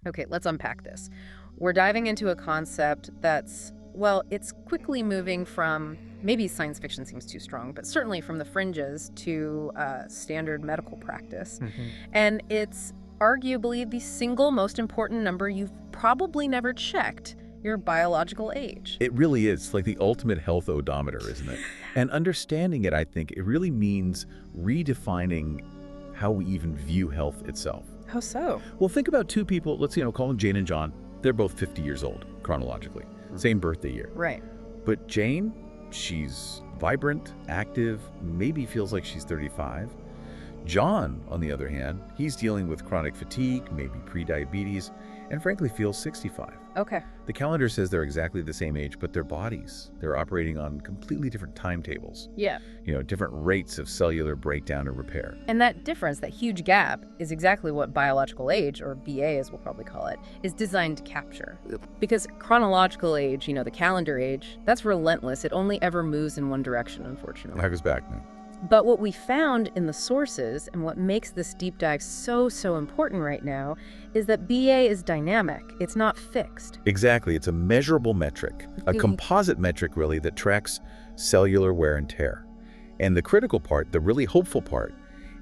Okay, let's unpack this. We're diving into a concept that's, well, it's quickly moving from maybe science fiction seems too strong, but certainly from the fringes to standard medical practice. Hmm. And it's arguably the single most important number you've probably never checked, your biological age. It really is like the ultimate health odometer, isn't it? And understanding it, I think, it really means redefining how we even view health itself. How so? Well, think about two people, let's, call them Jane and John. They're both 50 years old, chronologically. Same birthday year. Right. But Jane, she's vibrant, active, maybe feels like she's 35. John, on the other hand, he's dealing with chronic fatigue, maybe prediabetes, and frankly feels 65. Okay. The calendar says they're exactly the same age, but their bodies, they're operating on completely different timetables. Yeah. Different rates of cellular breakdown and repair. And that difference, that huge gap, is exactly what biological age, or BA as we'll probably call it, is designed to capture. Because chronological age, the calendar age, that's relentless. It only ever moves in one direction, unfortunately. That goes back now. But what we found in the sources, and what makes this deep dive so important right now, is that BA is dynamic. It's not fixed. Exactly. It's a measurable metric, a composite metric, really, that tracks cellular wear and tear. And the critical part, the really hopeful part,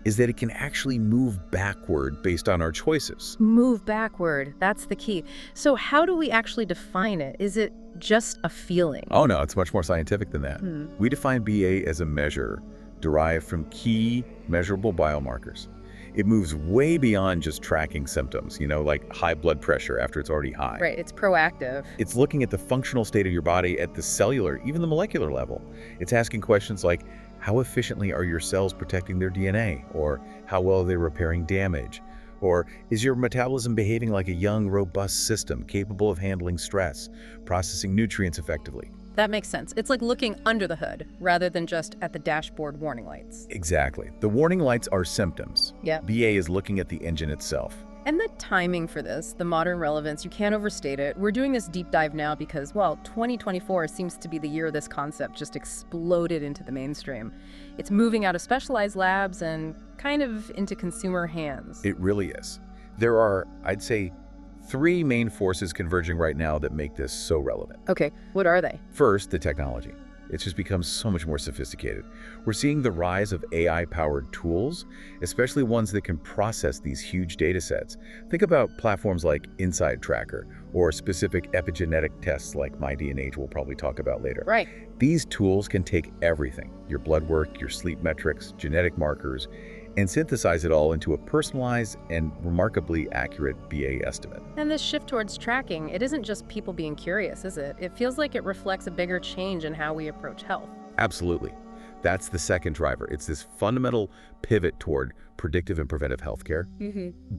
is that it can actually move backward based on our choices. Move backward. That's the key. So how do we actually define it? Is it just a feeling? Oh, no, it's much more scientific than that. We define BA as a measure derived from key measurable biomarkers. It moves way beyond just tracking symptoms, like high blood pressure after it's already high. Right, it's proactive. It's looking at the functional state of your body at the cellular, even the molecular level. It's asking questions like, how efficiently are your cells protecting their DNA? Or how well are they repairing damage? Or is your metabolism behaving like a young, robust system capable of handling stress, processing nutrients effectively? That makes sense. It's like looking under the hood rather than just at the dashboard warning lights. Exactly. The warning lights are symptoms. Yeah. BA is looking at the engine itself. And the timing for this, the modern relevance, you can't overstate it. We're doing this deep dive now because, 2024 seems to be the year this concept just exploded into the mainstream. It's moving out of specialized labs and kind of into consumer hands. It really is. There are, I'd say, three main forces converging right now that make this so relevant. Okay, what are they? First, the technology. It's just become so much more sophisticated. We're seeing the rise of AI-powered tools, especially ones that can process these huge data sets. Think about platforms like Inside Tracker or specific epigenetic tests like MyDNA, we'll probably talk about later. Right. These tools can take everything, your blood work, your sleep metrics, genetic markers, and synthesize it all into a personalized and remarkably accurate BA estimate. And this shift towards tracking, it isn't just people being curious, is it? It feels like it reflects a bigger change in how we approach health. Absolutely. That's the second driver. It's this fundamental pivot toward predictive and preventive healthcare.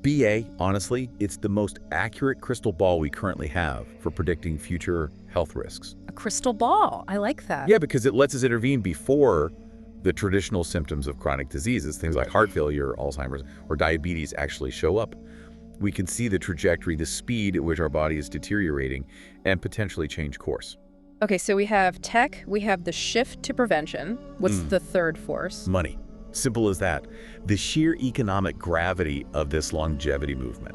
BA, honestly, it's the most accurate crystal ball we currently have for predicting future health risks. A crystal ball. I like that. Yeah, because it lets us intervene before the traditional symptoms of chronic diseases, things like heart failure, Alzheimer's, or diabetes actually show up. We can see the trajectory, the speed at which our body is deteriorating, and potentially change course. Okay, so we have tech, we have the shift to prevention. What's the third force? Money. Simple as that. The sheer economic gravity of this longevity movement.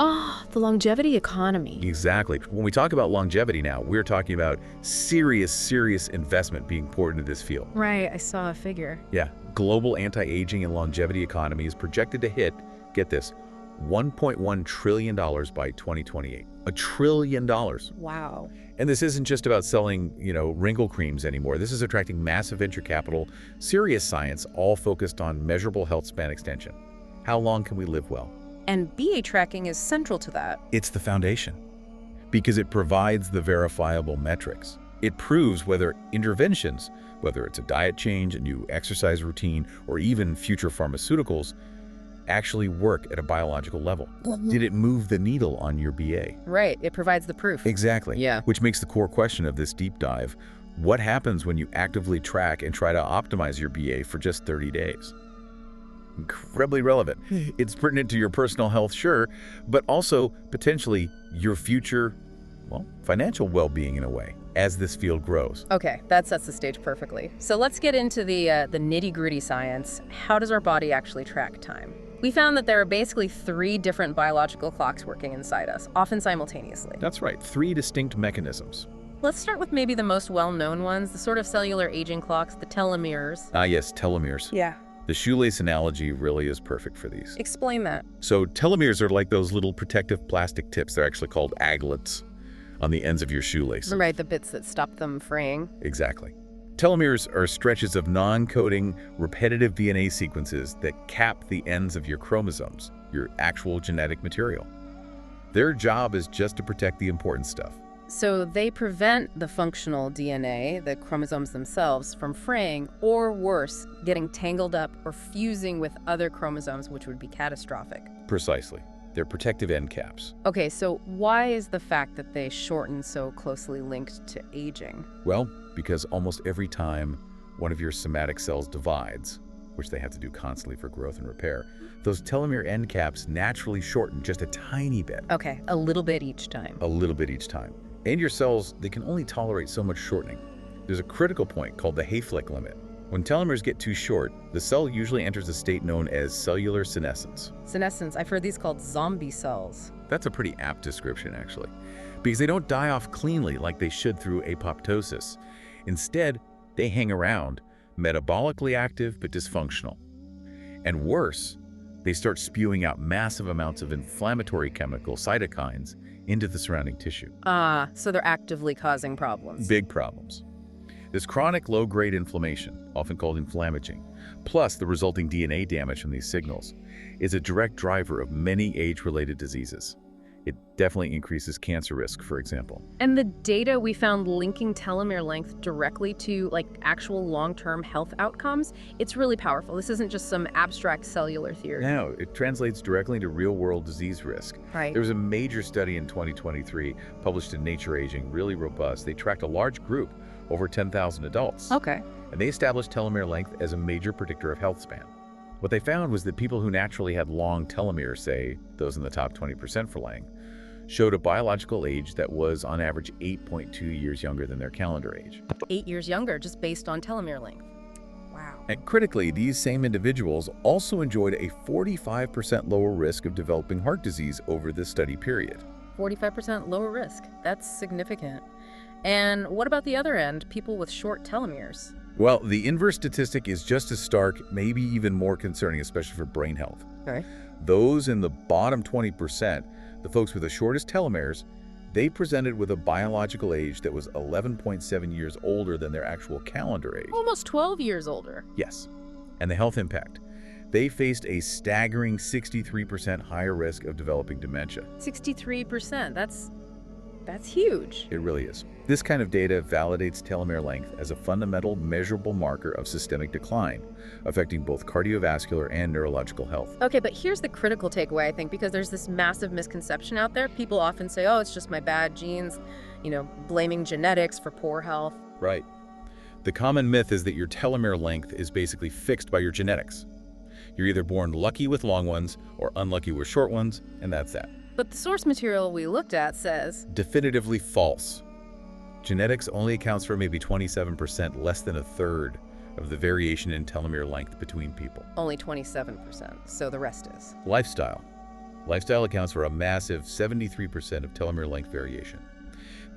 The longevity economy. Exactly. When we talk about longevity now, we're talking about serious investment being poured into this field. Right, I saw a figure. Yeah. Global anti-aging and longevity economy is projected to hit, get this, $1.1 trillion by 2028. $1 trillion. Wow. And this isn't just about selling, wrinkle creams anymore. This is attracting massive venture capital, serious science, all focused on measurable health span extension. How long can we live well? And BA tracking is central to that. It's the foundation because it provides the verifiable metrics. It proves whether interventions, whether it's a diet change, a new exercise routine, or even future pharmaceuticals, actually work at a biological level. Did it move the needle on your BA? Right, it provides the proof. Exactly. Yeah. Which makes the core question of this deep dive, what happens when you actively track and try to optimize your BA for just 30 days? Incredibly relevant. It's pertinent to your personal health, sure, but also potentially your future, financial well-being in a way, as this field grows. Okay, that sets the stage perfectly. So let's get into the nitty-gritty science. How does our body actually track time? We found that there are basically 3 different biological clocks working inside us, often simultaneously. That's right, 3 distinct mechanisms. Let's start with maybe the most well-known ones, the sort of cellular aging clocks, the telomeres. Ah, yes, telomeres. Yeah. The shoelace analogy really is perfect for these. Explain that. So telomeres are like those little protective plastic tips. They're actually called aglets on the ends of your shoelace. Right, the bits that stop them fraying. Exactly. Telomeres are stretches of non-coding, repetitive DNA sequences that cap the ends of your chromosomes, your actual genetic material. Their job is just to protect the important stuff. So they prevent the functional DNA, the chromosomes themselves, from fraying, or worse, getting tangled up or fusing with other chromosomes, which would be catastrophic. Precisely. They're protective end caps. Okay, so why is the fact that they shorten so closely linked to aging? Well, because almost every time one of your somatic cells divides, which they have to do constantly for growth and repair, those telomere end caps naturally shorten just a tiny bit. Okay, a little bit each time. A little bit each time. And your cells, they can only tolerate so much shortening. There's a critical point called the Hayflick limit. When telomeres get too short, the cell usually enters a state known as cellular senescence. Senescence, I've heard these called zombie cells. That's a pretty apt description, actually, because they don't die off cleanly like they should through apoptosis. Instead, they hang around, metabolically active but dysfunctional. And worse, they start spewing out massive amounts of inflammatory chemical cytokines into the surrounding tissue. Ah, so they're actively causing problems. Big problems. This chronic low-grade inflammation, often called inflammaging, plus the resulting DNA damage from these signals, is a direct driver of many age-related diseases. It definitely increases cancer risk, for example. And the data we found linking telomere length directly to actual long-term health outcomes, it's really powerful. This isn't just some abstract cellular theory. No, it translates directly into real-world disease risk. Right. There was a major study in 2023 published in Nature Aging, really robust. They tracked a large group, over 10,000 adults. Okay. And they established telomere length as a major predictor of health span. What they found was that people who naturally had long telomeres, say those in the top 20% for Lang, showed a biological age that was on average 8.2 years younger than their calendar age. 8 years younger, just based on telomere length. Wow. And critically, these same individuals also enjoyed a 45% lower risk of developing heart disease over this study period. 45% lower risk. That's significant. And what about the other end, people with short telomeres? Well, the inverse statistic is just as stark, maybe even more concerning, especially for brain health. Okay. Those in the bottom 20%, the folks with the shortest telomeres, they presented with a biological age that was 11.7 years older than their actual calendar age. Almost 12 years older. Yes. And the health impact. They faced a staggering 63% higher risk of developing dementia. 63%. That's huge. It really is. This kind of data validates telomere length as a fundamental, measurable marker of systemic decline, affecting both cardiovascular and neurological health. Okay, but here's the critical takeaway, I think, because there's this massive misconception out there. People often say, oh, it's just my bad genes, blaming genetics for poor health. Right. The common myth is that your telomere length is basically fixed by your genetics. You're either born lucky with long ones or unlucky with short ones, and that's that. But the source material we looked at says definitively false. Genetics only accounts for maybe 27%, less than a third, of the variation in telomere length between people. only 27%, so the rest is. Lifestyle. Lifestyle accounts for a massive 73% of telomere length variation.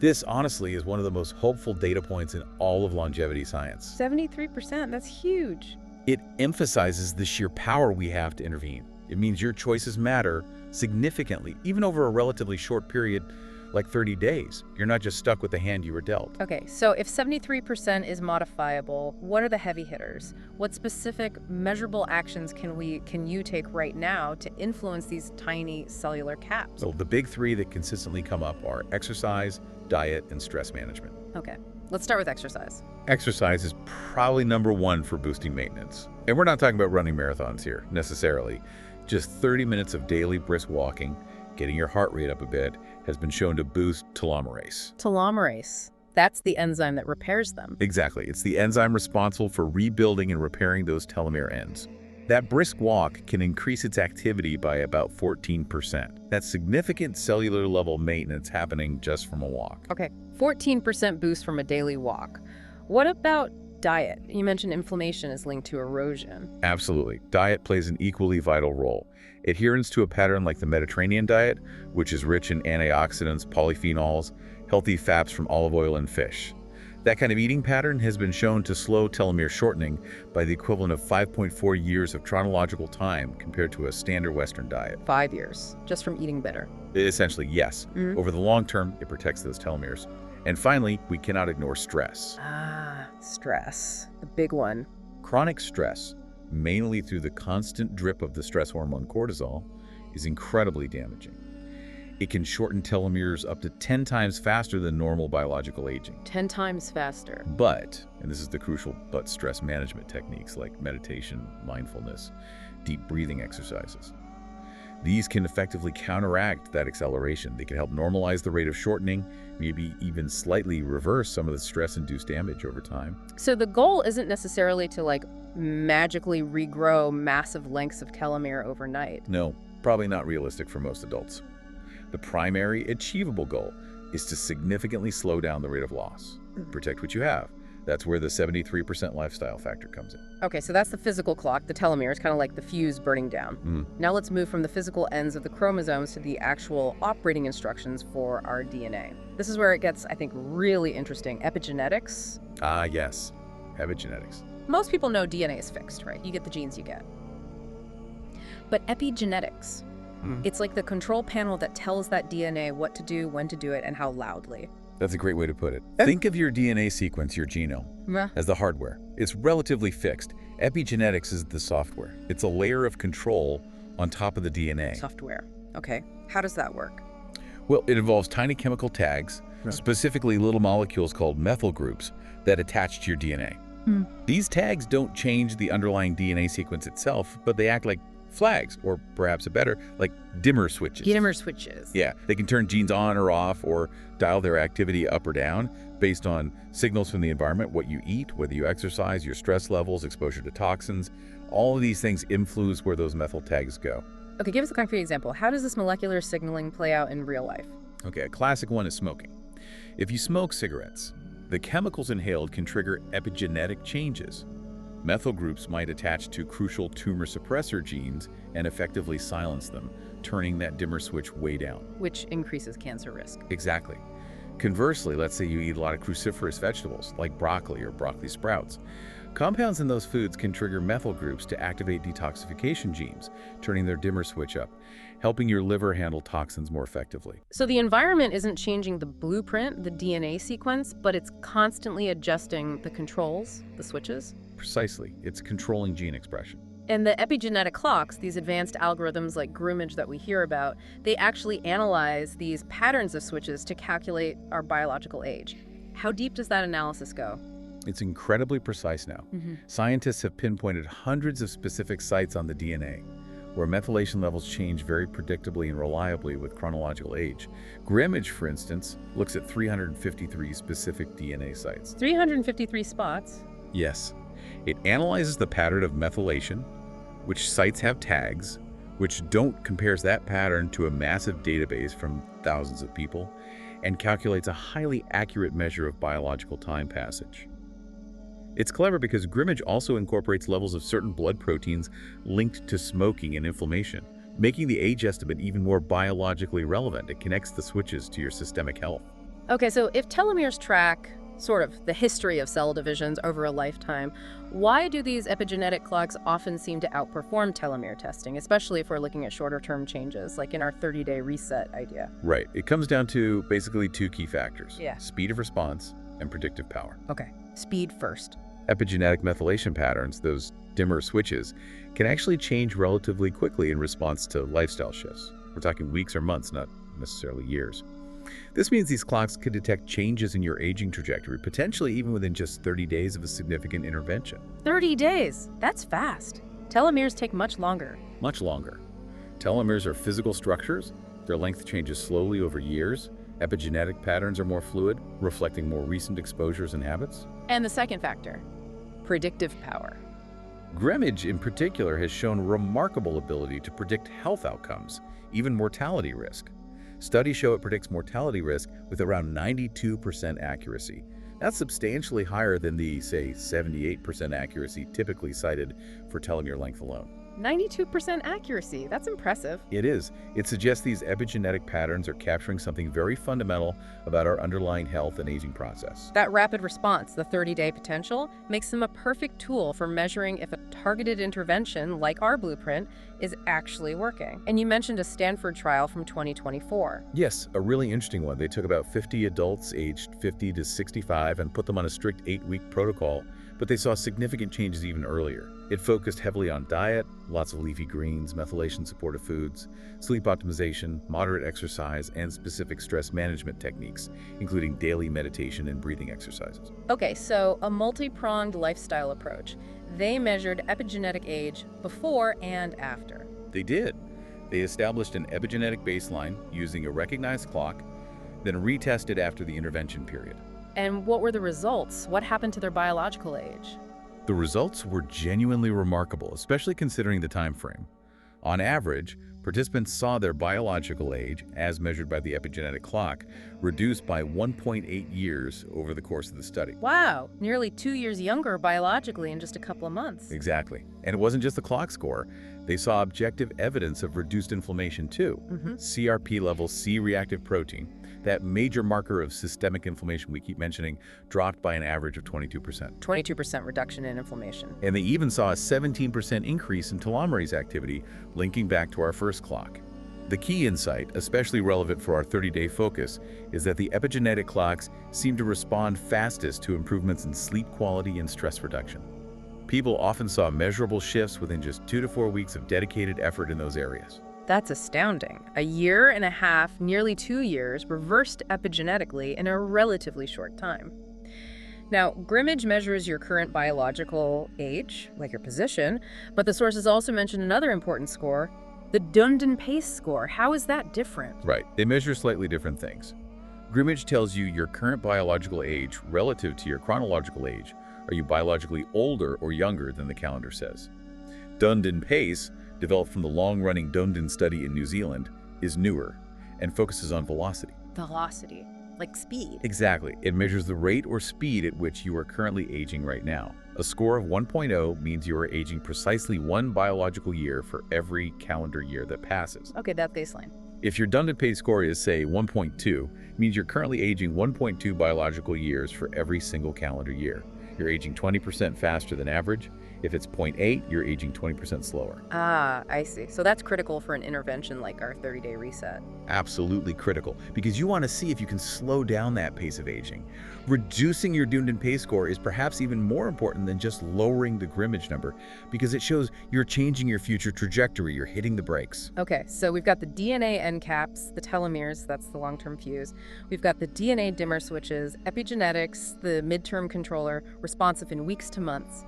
This, honestly, is one of the most hopeful data points in all of longevity science. 73%, that's huge. It emphasizes the sheer power we have to intervene. It means your choices matter significantly, even over a relatively short period like 30 days. You're not just stuck with the hand you were dealt. Okay, so if 73% is modifiable, what are the heavy hitters? What specific measurable actions can you take right now to influence these tiny cellular caps? So the big 3 that consistently come up are exercise, diet, and stress management. Okay, let's start with exercise. Exercise is probably number 1 for boosting maintenance. And we're not talking about running marathons here, necessarily. Just 30 minutes of daily brisk walking, getting your heart rate up a bit, has been shown to boost telomerase. Telomerase. That's the enzyme that repairs them. Exactly. It's the enzyme responsible for rebuilding and repairing those telomere ends. That brisk walk can increase its activity by about 14%. That's significant cellular level maintenance happening just from a walk. Okay, 14% boost from a daily walk. What about Diet. You mentioned inflammation is linked to erosion. Absolutely. Diet plays an equally vital role. Adherence to a pattern like the Mediterranean diet, which is rich in antioxidants, polyphenols, healthy fats from olive oil and fish. That kind of eating pattern has been shown to slow telomere shortening by the equivalent of 5.4 years of chronological time compared to a standard Western diet. 5 years, just from eating better. Essentially, yes. Over the long term, it protects those telomeres. And finally, we cannot ignore stress. Stress. The big one. Chronic stress, mainly through the constant drip of the stress hormone cortisol, is incredibly damaging. It can shorten telomeres up to 10 times faster than normal biological aging. 10 times faster. But, and this is the crucial but, stress management techniques like meditation, mindfulness, deep breathing exercises. These can effectively counteract that acceleration. They can help normalize the rate of shortening, maybe even slightly reverse some of the stress-induced damage over time. So the goal isn't necessarily to magically regrow massive lengths of telomere overnight. No, probably not realistic for most adults. The primary achievable goal is to significantly slow down the rate of loss. Protect what you have. That's where the 73% lifestyle factor comes in. Okay, so that's the physical clock, the telomeres, kind of like the fuse burning down. Now let's move from the physical ends of the chromosomes to the actual operating instructions for our DNA. This is where it gets, I think, really interesting. Epigenetics. Yes. Epigenetics. Most people know DNA is fixed, right? You get the genes you get. But epigenetics, it's like the control panel that tells that DNA what to do, when to do it, and how loudly. That's a great way to put it. Think of your DNA sequence, your genome, as the hardware. It's relatively fixed. Epigenetics is the software. It's a layer of control on top of the DNA. Software. Okay. How does that work? Well, it involves tiny chemical tags, specifically little molecules called methyl groups, that attach to your DNA. These tags don't change the underlying DNA sequence itself, but they act like flags, or perhaps like dimmer switches. Dimmer switches. Yeah, they can turn genes on or off or dial their activity up or down based on signals from the environment, what you eat, whether you exercise, your stress levels, exposure to toxins. All of these things influence where those methyl tags go. Okay, give us a concrete example. How does this molecular signaling play out in real life? Okay, a classic one is smoking. If you smoke cigarettes, the chemicals inhaled can trigger epigenetic changes. Methyl groups might attach to crucial tumor suppressor genes and effectively silence them, turning that dimmer switch way down. Which increases cancer risk. Exactly. Conversely, let's say you eat a lot of cruciferous vegetables, like broccoli or broccoli sprouts. Compounds in those foods can trigger methyl groups to activate detoxification genes, turning their dimmer switch up, helping your liver handle toxins more effectively. So the environment isn't changing the blueprint, the DNA sequence, but it's constantly adjusting the controls, the switches? Precisely. It's controlling gene expression. And the epigenetic clocks, these advanced algorithms like groomage that we hear about, they actually analyze these patterns of switches to calculate our biological age. How deep does that analysis go? It's incredibly precise now. Scientists have pinpointed hundreds of specific sites on the DNA where methylation levels change very predictably and reliably with chronological age. Groomage, for instance, looks at 353 specific DNA sites. 353 spots? Yes. It analyzes the pattern of methylation, which sites have tags, which compares that pattern to a massive database from thousands of people, and calculates a highly accurate measure of biological time passage. It's clever because groomage also incorporates levels of certain blood proteins linked to smoking and inflammation, making the age estimate even more biologically relevant. It connects the switches to your systemic health. Okay, so if telomeres track sort of the history of cell divisions over a lifetime, why do these epigenetic clocks often seem to outperform telomere testing, especially if we're looking at shorter-term changes, like in our 30-day reset idea? Right. It comes down to basically two key factors. Yeah. Speed of response and predictive power. Okay, speed first. Epigenetic methylation patterns, those dimmer switches, can actually change relatively quickly in response to lifestyle shifts. We're talking weeks or months, not necessarily years. This means these clocks could detect changes in your aging trajectory, potentially even within just 30 days of a significant intervention. 30 days? That's fast. Telomeres take much longer. Much longer. Telomeres are physical structures. Their length changes slowly over years. Epigenetic patterns are more fluid, reflecting more recent exposures and habits. And the second factor, predictive power. Groomage, in particular, has shown remarkable ability to predict health outcomes, even mortality risk. Studies show it predicts mortality risk with around 92% accuracy, That's substantially higher than the, say, 78% accuracy typically cited for telomere length alone. 92% accuracy. That's impressive. It is. It suggests these epigenetic patterns are capturing something very fundamental about our underlying health and aging process. That rapid response, the 30-day potential, makes them a perfect tool for measuring if a targeted intervention, like our blueprint, is actually working. And you mentioned a Stanford trial from 2024. Yes, a really interesting one. They took about 50 adults aged 50 to 65 and put them on a strict 8-week protocol, but they saw significant changes even earlier. It focused heavily on diet, lots of leafy greens, methylation-supportive foods, sleep optimization, moderate exercise, and specific stress management techniques, including daily meditation and breathing exercises. Okay, so a multi-pronged lifestyle approach. They measured epigenetic age before and after. They did. They established an epigenetic baseline using a recognized clock, then retested after the intervention period. And what were the results? What happened to their biological age? The results were genuinely remarkable, especially considering the time frame. On average, participants saw their biological age, as measured by the epigenetic clock, reduced by 1.8 years over the course of the study. Wow, nearly 2 years younger biologically in just a couple of months. Exactly. And it wasn't just the clock score. They saw objective evidence of reduced inflammation too. CRP level C-reactive protein, that major marker of systemic inflammation we keep mentioning, dropped by an average of 22%. 22% reduction in inflammation. And they even saw a 17% increase in telomerase activity, linking back to our first clock. The key insight, especially relevant for our 30-day focus, is that the epigenetic clocks seem to respond fastest to improvements in sleep quality and stress reduction. People often saw measurable shifts within just 2 to 4 weeks of dedicated effort in those areas. That's astounding. A year and a half, nearly 2 years, reversed epigenetically in a relatively short time. Now, Grimmage measures your current biological age, like your position, but the sources also mention another important score, the Dunedin-Pace score. How is that different? Right, they measure slightly different things. Grimmage tells you your current biological age relative to your chronological age. Are you biologically older or younger than the calendar says? Dunedin-Pace, developed from the long-running Dunedin study in New Zealand, is newer and focuses on velocity. Velocity, like speed. Exactly. It measures the rate or speed at which you are currently aging right now. A score of 1.0 means you are aging precisely 1 biological year for every calendar year that passes. Okay, that's baseline. If your Dunedin-Pace score is, say, 1.2, it means you're currently aging 1.2 biological years for every single calendar year. You're aging 20% faster than average. If it's 0.8, you're aging 20% slower. Ah, I see. So that's critical for an intervention like our 30-day reset. Absolutely critical, because you want to see if you can slow down that pace of aging. Reducing your Dunedin-Pace score is perhaps even more important than just lowering the Grimmage number, because it shows you're changing your future trajectory, you're hitting the brakes. Okay, so we've got the DNA end caps, the telomeres, that's the long-term fuse. We've got the DNA dimmer switches, epigenetics, the midterm controller, responsive in weeks to months.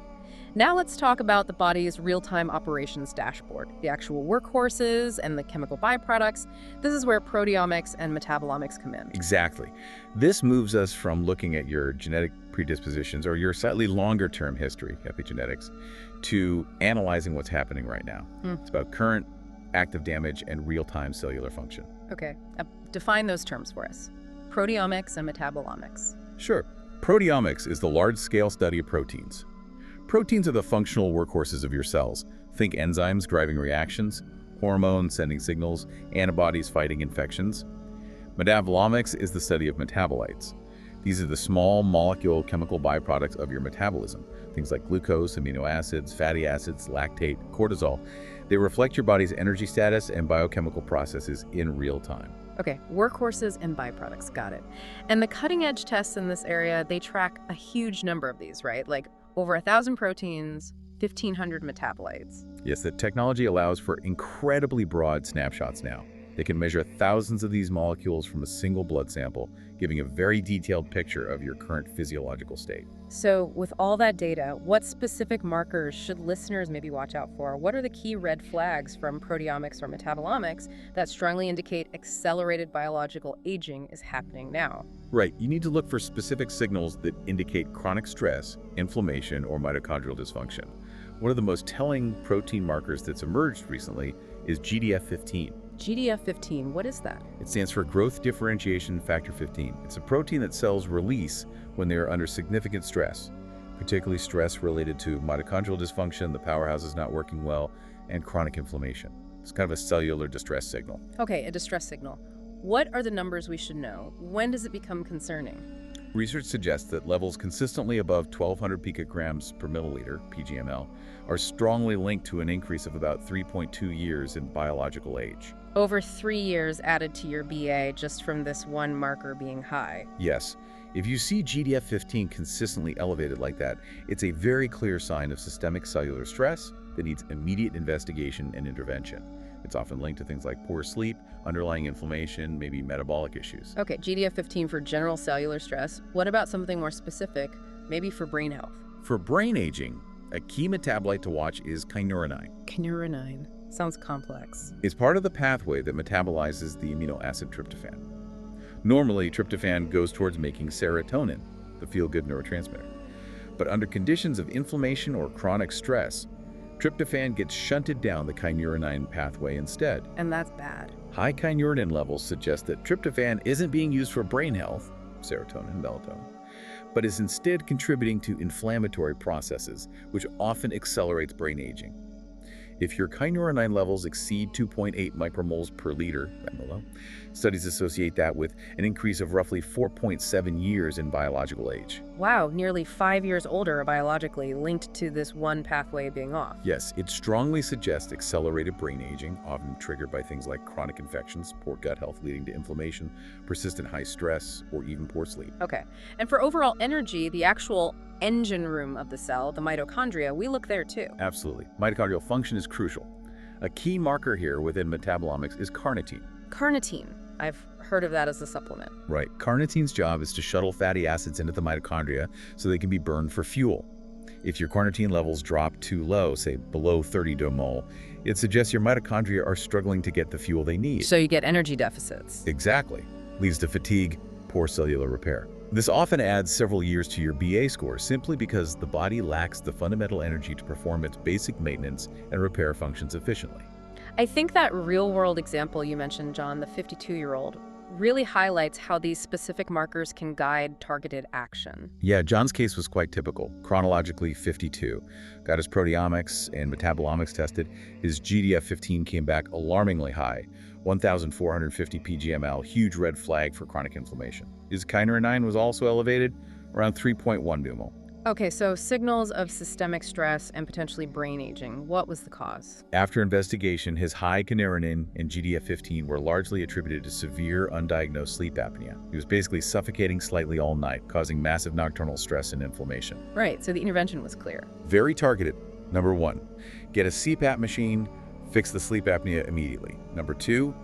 Now let's talk about the body's real-time operations dashboard, the actual workhorses and the chemical byproducts. This is where proteomics and metabolomics come in. Exactly. This moves us from looking at your genetic predispositions or your slightly longer-term history, epigenetics, to analyzing what's happening right now. It's about current active damage and real-time cellular function. Okay, define those terms for us. Proteomics and metabolomics. Sure. Proteomics is the large-scale study of proteins. Proteins are the functional workhorses of your cells. Think enzymes driving reactions, hormones sending signals, antibodies fighting infections. Metabolomics is the study of metabolites. These are the small molecule chemical byproducts of your metabolism. Things like glucose, amino acids, fatty acids, lactate, cortisol. They reflect your body's energy status and biochemical processes in real time. Okay, workhorses and byproducts, got it. And the cutting-edge tests in this area, they track a huge number of these, right? Like over 1,000 proteins, 1,500 metabolites. Yes, the technology allows for incredibly broad snapshots now. They can measure thousands of these molecules from a single blood sample, giving a very detailed picture of your current physiological state. So with all that data, what specific markers should listeners maybe watch out for? What are the key red flags from proteomics or metabolomics that strongly indicate accelerated biological aging is happening now? Right, you need to look for specific signals that indicate chronic stress, inflammation, or mitochondrial dysfunction. One of the most telling protein markers that's emerged recently is GDF-15. GDF-15, what is that? It stands for growth differentiation factor 15. It's a protein that cells release when they are under significant stress, particularly stress related to mitochondrial dysfunction, the powerhouse is not working well, and chronic inflammation. It's kind of a cellular distress signal. Okay, a distress signal. What are the numbers we should know? When does it become concerning? Research suggests that levels consistently above 1,200 picograms per milliliter, PGML, are strongly linked to an increase of about 3.2 years in biological age. Over 3 years added to your BA just from this one marker being high. Yes, if you see GDF-15 consistently elevated like that, it's a very clear sign of systemic cellular stress that needs immediate investigation and intervention. It's often linked to things like poor sleep, underlying inflammation, maybe metabolic issues. Okay, GDF-15 for general cellular stress. What about something more specific, maybe for brain health? For brain aging, a key metabolite to watch is kynurenine. Kynurenine. Sounds complex. It's part of the pathway that metabolizes the amino acid tryptophan. Normally, tryptophan goes towards making serotonin, the feel-good neurotransmitter. But under conditions of inflammation or chronic stress, tryptophan gets shunted down the kynurenine pathway instead. And that's bad. High kynurenine levels suggest that tryptophan isn't being used for brain health, serotonin and melatonin, but is instead contributing to inflammatory processes, which often accelerates brain aging. If your kynurenine levels exceed 2.8 micromoles per liter, MLO, studies associate that with an increase of roughly 4.7 years in biological age. Wow, nearly 5 years older biologically, linked to this one pathway being off. Yes, it strongly suggests accelerated brain aging, often triggered by things like chronic infections, poor gut health leading to inflammation, persistent high stress, or even poor sleep. Okay, and for overall energy, the actual engine room of the cell, the mitochondria, we look there too. Absolutely. Mitochondrial function is crucial. A key marker here within metabolomics is carnitine. Carnitine. I've heard of that as a supplement. Right. Carnitine's job is to shuttle fatty acids into the mitochondria so they can be burned for fuel. If your carnitine levels drop too low, say below 30 domol, it suggests your mitochondria are struggling to get the fuel they need. So you get energy deficits. Exactly. Leads to fatigue, poor cellular repair. This often adds several years to your BA score simply because the body lacks the fundamental energy to perform its basic maintenance and repair functions efficiently. I think that real-world example you mentioned, John, the 52-year-old, really highlights how these specific markers can guide targeted action. Yeah, John's case was quite typical. Chronologically 52. Got his proteomics and metabolomics tested. His GDF-15 came back alarmingly high, 1,450 pgml, huge red flag for chronic inflammation. His kynurenine was also elevated, around 3.1 dumol. Okay, so signals of systemic stress and potentially brain aging. What was the cause? After investigation, his high kynurenine and GDF-15 were largely attributed to severe undiagnosed sleep apnea. He was basically suffocating slightly all night, causing massive nocturnal stress and inflammation. Right, so the intervention was clear. Very targeted. Number 1, get a CPAP machine, fix the sleep apnea immediately. Number 2,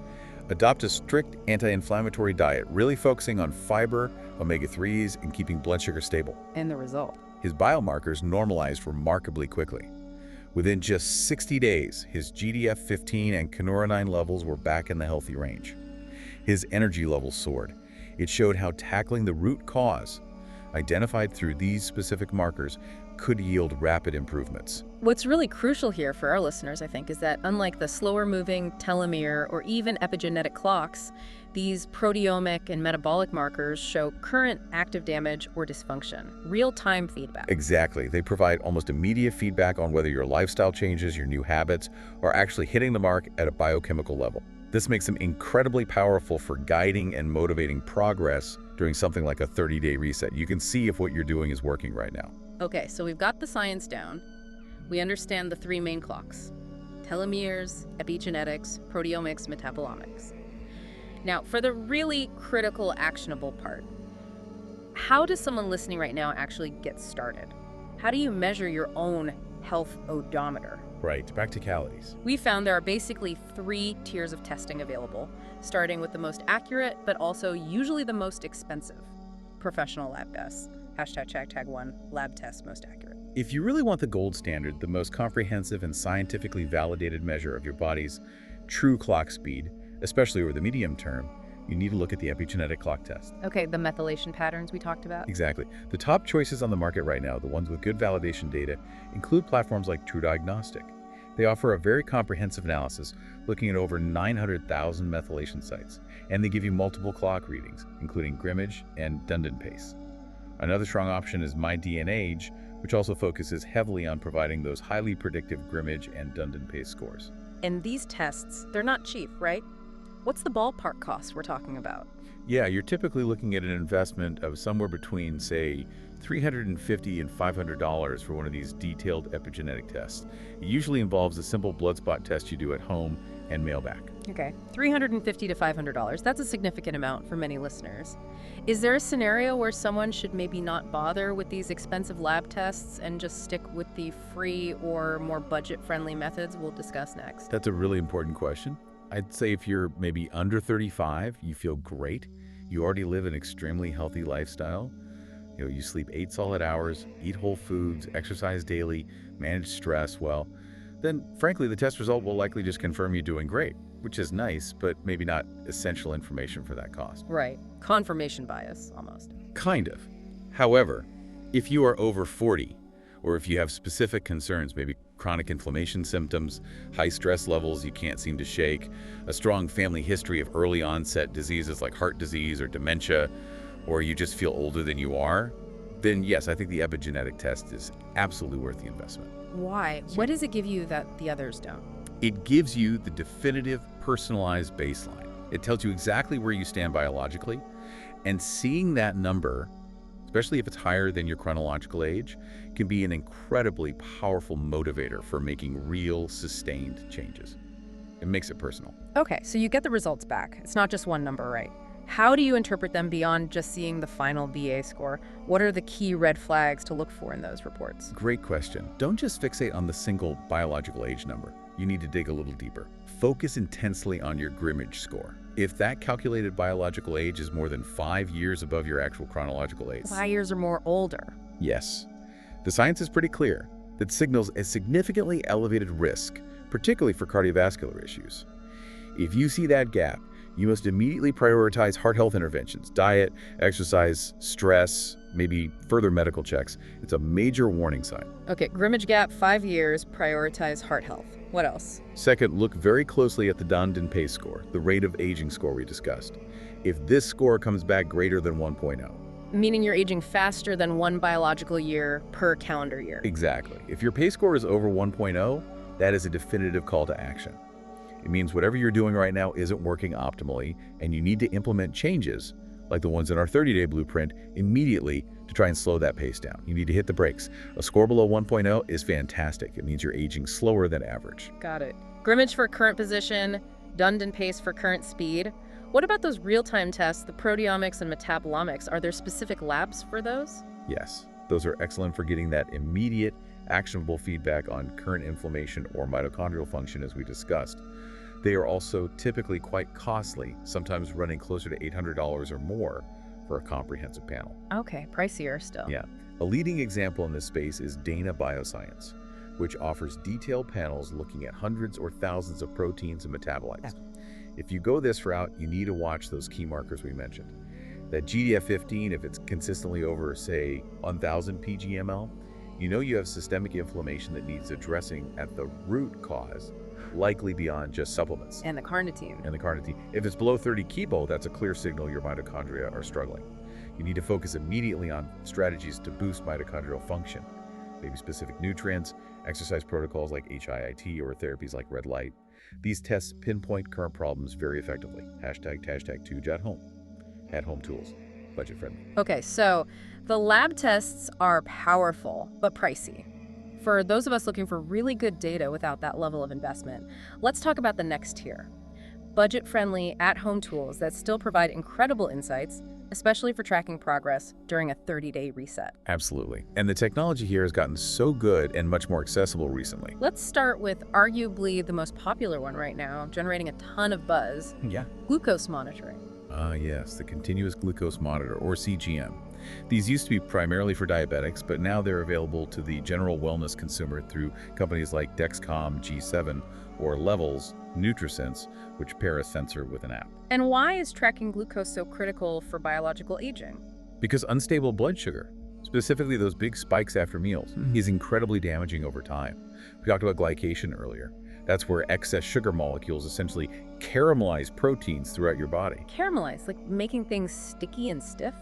adopt a strict anti-inflammatory diet, really focusing on fiber, omega-3s, and keeping blood sugar stable. And the result? His biomarkers normalized remarkably quickly. Within just 60 days, his GDF-15 and kynurenine levels were back in the healthy range. His energy levels soared. It showed how tackling the root cause, identified through these specific markers, could yield rapid improvements. What's really crucial here for our listeners, I think, is that unlike the slower-moving telomere or even epigenetic clocks, these proteomic and metabolic markers show current active damage or dysfunction, real-time feedback. Exactly. They provide almost immediate feedback on whether your lifestyle changes, your new habits, are actually hitting the mark at a biochemical level. This makes them incredibly powerful for guiding and motivating progress during something like a 30-day reset. You can see if what you're doing is working right now. Okay, so we've got the science down. We understand the 3 main clocks: telomeres, epigenetics, proteomics, metabolomics. Now, for the really critical, actionable part, how does someone listening right now actually get started? How do you measure your own health odometer? Right, practicalities. We found there are basically 3 tiers of testing available, starting with the most accurate, but also usually the most expensive: professional lab tests. #1 lab test most accurate. If you really want the gold standard, the most comprehensive and scientifically validated measure of your body's true clock speed, especially over the medium term, you need to look at the epigenetic clock test. Okay, the methylation patterns we talked about? Exactly. The top choices on the market right now, the ones with good validation data, include platforms like True Diagnostic. They offer a very comprehensive analysis looking at over 900,000 methylation sites, and they give you multiple clock readings, including Grimmage and Dundon pace. Another strong option is MyDNAge, which also focuses heavily on providing those highly predictive Grimmage and Dundon pace scores. And these tests, they're not cheap, right? What's the ballpark cost we're talking about? Yeah, you're typically looking at an investment of somewhere between, say, $350 and $500 for one of these detailed epigenetic tests. It usually involves a simple blood spot test you do at home and mail back. Okay, $350 to $500. That's a significant amount for many listeners. Is there a scenario where someone should maybe not bother with these expensive lab tests and just stick with the free or more budget-friendly methods we'll discuss next? That's a really important question. I'd say if you're maybe under 35, you feel great, you already live an extremely healthy lifestyle, you sleep 8 solid hours, eat whole foods, exercise daily, manage stress well, then frankly the test result will likely just confirm you're doing great, which is nice, but maybe not essential information for that cost. Right. Confirmation bias, almost. Kind of. However, if you are over 40, or if you have specific concerns, maybe chronic inflammation symptoms, high stress levels you can't seem to shake, a strong family history of early onset diseases like heart disease or dementia, or you just feel older than you are, then yes, I think the epigenetic test is absolutely worth the investment. Why? What does it give you that the others don't? It gives you the definitive, personalized baseline. It tells you exactly where you stand biologically, and seeing that number, especially if it's higher than your chronological age, can be an incredibly powerful motivator for making real, sustained changes. It makes it personal. Okay, so you get the results back. It's not just one number, right? How do you interpret them beyond just seeing the final BA score? What are the key red flags to look for in those reports? Great question. Don't just fixate on the single biological age number. You need to dig a little deeper. Focus intensely on your Grimmage score. If that calculated biological age is more than 5 years above your actual chronological age. 5 years or more older. Yes. The science is pretty clear that signals a significantly elevated risk, particularly for cardiovascular issues. If you see that gap, you must immediately prioritize heart health interventions, diet, exercise, stress, maybe further medical checks. It's a major warning sign. Okay, Grimmage gap, 5 years, prioritize heart health. What else? Second, look very closely at the Dundon pace score, the rate of aging score we discussed. If this score comes back greater than 1.0, meaning you're aging faster than 1 biological year per calendar year. Exactly. If your pace score is over 1.0, that is a definitive call to action. It means whatever you're doing right now isn't working optimally, and you need to implement changes, like the ones in our 30-day blueprint, immediately to try and slow that pace down. You need to hit the brakes. A score below 1.0 is fantastic. It means you're aging slower than average. Got it. Grimmage for current position, Dundon pace for current speed. What about those real-time tests, the proteomics and metabolomics? Are there specific labs for those? Yes, those are excellent for getting that immediate, actionable feedback on current inflammation or mitochondrial function, as we discussed. They are also typically quite costly, sometimes running closer to $800 or more for a comprehensive panel. Okay, pricier still. Yeah. A leading example in this space is Dana Bioscience, which offers detailed panels looking at hundreds or thousands of proteins and metabolites. Yeah. If you go this route, you need to watch those key markers we mentioned. That GDF-15, if it's consistently over, say, 1,000 pgml, you know you have systemic inflammation that needs addressing at the root cause, likely beyond just supplements. And the carnitine. If it's below 30 kbo, that's a clear signal your mitochondria are struggling. You need to focus immediately on strategies to boost mitochondrial function, maybe specific nutrients, exercise protocols like HIIT, or therapies like red light. These tests pinpoint current problems very effectively. #2 at home tools, budget friendly. Okay, so the lab tests are powerful, but pricey. For those of us looking for really good data without that level of investment, let's talk about the next tier. Budget-friendly, at-home tools that still provide incredible insights, especially for tracking progress during a 30-day reset. Absolutely. And the technology here has gotten so good and much more accessible recently. Let's start with arguably the most popular one right now, generating a ton of buzz. Yeah. Glucose monitoring. Yes, the continuous glucose monitor, or CGM. These used to be primarily for diabetics, but now they're available to the general wellness consumer through companies like Dexcom G7 or Levels NutriSense, which pair a sensor with an app. And why is tracking glucose so critical for biological aging? Because unstable blood sugar, specifically those big spikes after meals, is incredibly damaging over time. We talked about glycation earlier. That's where excess sugar molecules essentially caramelize proteins throughout your body. Caramelize, like making things sticky and stiff?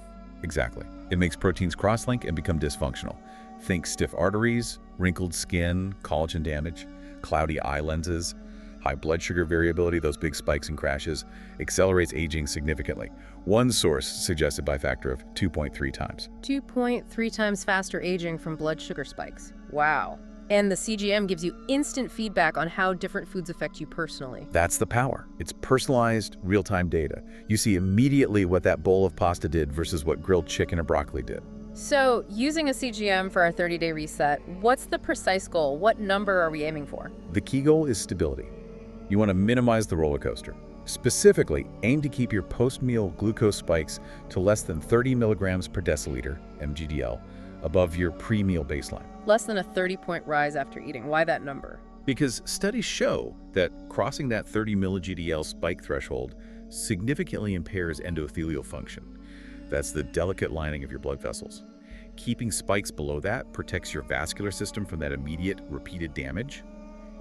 Exactly. It makes proteins cross-link and become dysfunctional. Think stiff arteries, wrinkled skin, collagen damage, cloudy eye lenses. High blood sugar variability, those big spikes and crashes, accelerates aging significantly. One source suggested by a factor of 2.3 times. 2.3 times faster aging from blood sugar spikes. Wow. And the CGM gives you instant feedback on how different foods affect you personally. That's the power. It's personalized, real-time data. You see immediately what that bowl of pasta did versus what grilled chicken or broccoli did. So, using a CGM for our 30-day reset, what's the precise goal? What number are we aiming for? The key goal is stability. You want to minimize the roller coaster. Specifically, aim to keep your post-meal glucose spikes to less than 30 milligrams per deciliter, mgdl, above your pre-meal baseline. Less than a 30-point rise after eating. Why that number? Because studies show that crossing that 30 milligdl spike threshold significantly impairs endothelial function. That's the delicate lining of your blood vessels. Keeping spikes below that protects your vascular system from that immediate, repeated damage.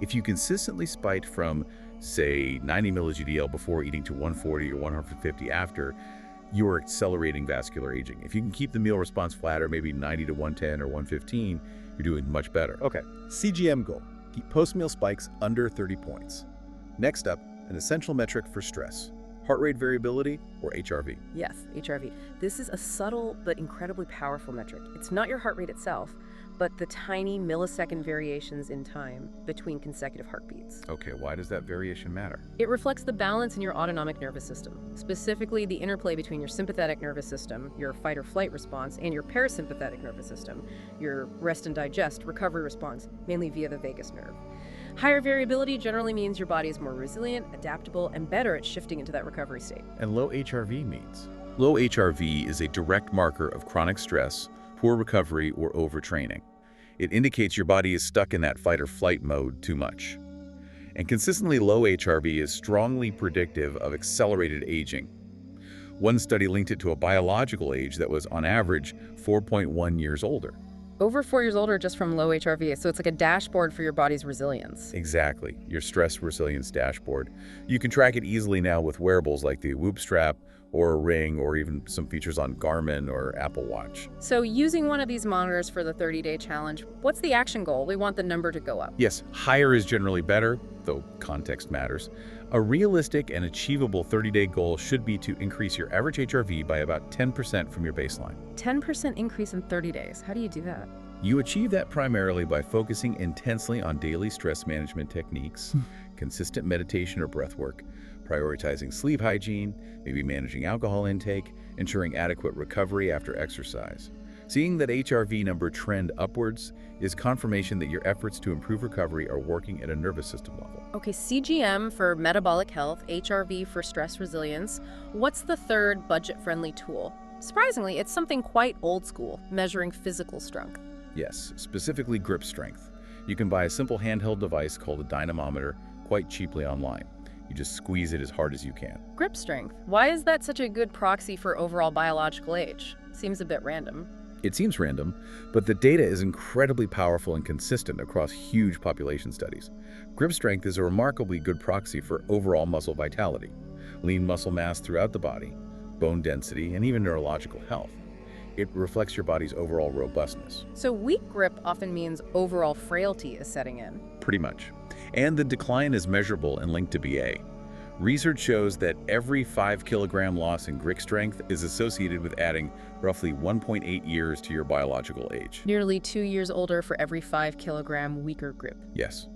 If you consistently spike from, say, 90 milligdl before eating to 140 or 150 after, you are accelerating vascular aging. If you can keep the meal response flatter, maybe 90 to 110 or 115, you're doing much better. Okay, CGM goal. Keep post-meal spikes under 30 points. Next up, an essential metric for stress. Heart rate variability, or HRV. Yes, HRV. This is a subtle but incredibly powerful metric. It's not your heart rate itself, but the tiny millisecond variations in time between consecutive heartbeats. Okay, why does that variation matter? It reflects the balance in your autonomic nervous system, specifically the interplay between your sympathetic nervous system, your fight or flight response, and your parasympathetic nervous system, your rest and digest recovery response, mainly via the vagus nerve. Higher variability generally means your body is more resilient, adaptable, and better at shifting into that recovery state. And low HRV means? Low HRV is a direct marker of chronic stress, poor recovery, or overtraining. It indicates your body is stuck in that fight or flight mode too much. And consistently low HRV is strongly predictive of accelerated aging. One study linked it to a biological age that was, on average, 4.1 years older. Over 4 years older just from low HRV, so it's like a dashboard for your body's resilience. Exactly, your stress resilience dashboard. You can track it easily now with wearables like the Whoop strap or a ring, or even some features on Garmin or Apple Watch. So using one of these monitors for the 30-day challenge, what's the action goal? We want the number to go up. Yes, higher is generally better, though context matters. A realistic and achievable 30-day goal should be to increase your average HRV by about 10% from your baseline. 10% increase in 30 days. How do you do that? You achieve that primarily by focusing intensely on daily stress management techniques, consistent meditation or breath work, prioritizing sleep hygiene, maybe managing alcohol intake, ensuring adequate recovery after exercise. Seeing that HRV number trend upwards is confirmation that your efforts to improve recovery are working at a nervous system level. Okay, CGM for metabolic health, HRV for stress resilience. What's the third budget-friendly tool? Surprisingly, it's something quite old school, measuring physical strength. Yes, specifically grip strength. You can buy a simple handheld device called a dynamometer quite cheaply online. You just squeeze it as hard as you can. Grip strength. Why is that such a good proxy for overall biological age? Seems a bit random. It seems random, but the data is incredibly powerful and consistent across huge population studies. Grip strength is a remarkably good proxy for overall muscle vitality, lean muscle mass throughout the body, bone density, and even neurological health. It reflects your body's overall robustness. So weak grip often means overall frailty is setting in. Pretty much. And the decline is measurable and linked to BA. Research shows that every 5-kilogram loss in grip strength is associated with adding roughly 1.8 years to your biological age. Nearly 2 years older for every 5-kilogram weaker grip. Yes.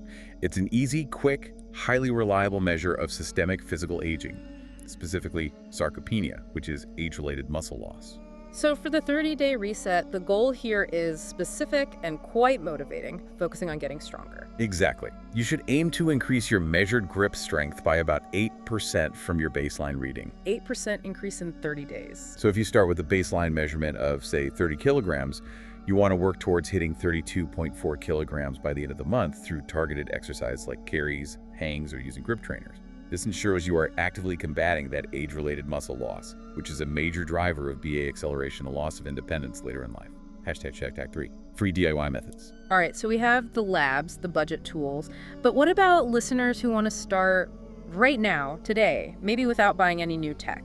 It's an easy, quick, highly reliable measure of systemic physical aging, specifically sarcopenia, which is age-related muscle loss. So for the 30-day reset, the goal here is specific and quite motivating, focusing on getting stronger. Exactly. You should aim to increase your measured grip strength by about 8% from your baseline reading. 8% increase in 30 days. So if you start with a baseline measurement of, say, 30 kilograms, you want to work towards hitting 32.4 kilograms by the end of the month through targeted exercise like carries, hangs, or using grip trainers. This ensures you are actively combating that age-related muscle loss, which is a major driver of BA acceleration and loss of independence later in life. Hashtag check tag 3. Free DIY methods. All right, so we have the labs, the budget tools, but what about listeners who want to start right now, today, maybe without buying any new tech?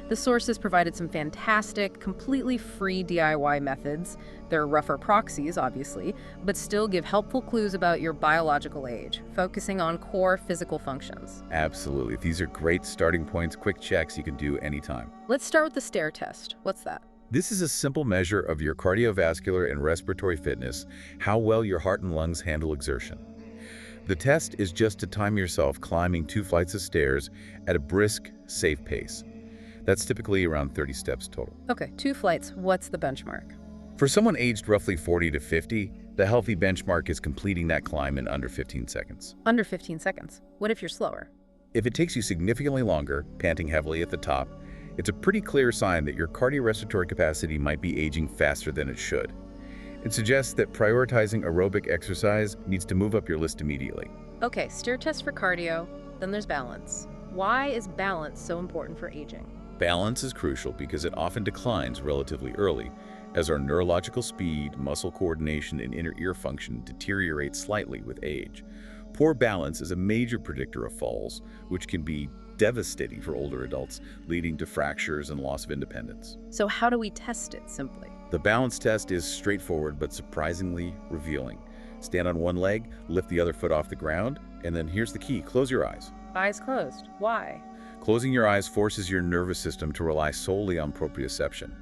The sources provided some fantastic, completely free DIY methods. They're rougher proxies, obviously, but still give helpful clues about your biological age, focusing on core physical functions. Absolutely. These are great starting points, quick checks you can do anytime. Let's start with the stair test. What's that? This is a simple measure of your cardiovascular and respiratory fitness, how well your heart and lungs handle exertion. The test is just to time yourself climbing 2 flights of stairs at a brisk, safe pace. That's typically around 30 steps total. Okay, 2 flights. What's the benchmark? For someone aged roughly 40 to 50, the healthy benchmark is completing that climb in under 15 seconds. Under 15 seconds. What if you're slower? If it takes you significantly longer, panting heavily at the top, it's a pretty clear sign that your cardiorespiratory capacity might be aging faster than it should. It suggests that prioritizing aerobic exercise needs to move up your list immediately. Okay, stair test for cardio, then there's balance. Why is balance so important for aging? Balance is crucial because it often declines relatively early, as our neurological speed, muscle coordination, and inner ear function deteriorate slightly with age. Poor balance is a major predictor of falls, which can be devastating for older adults, leading to fractures and loss of independence. So how do we test it, simply? The balance test is straightforward but surprisingly revealing. Stand on one leg, lift the other foot off the ground, and then here's the key, close your eyes. Eyes closed. Why? Closing your eyes forces your nervous system to rely solely on proprioception,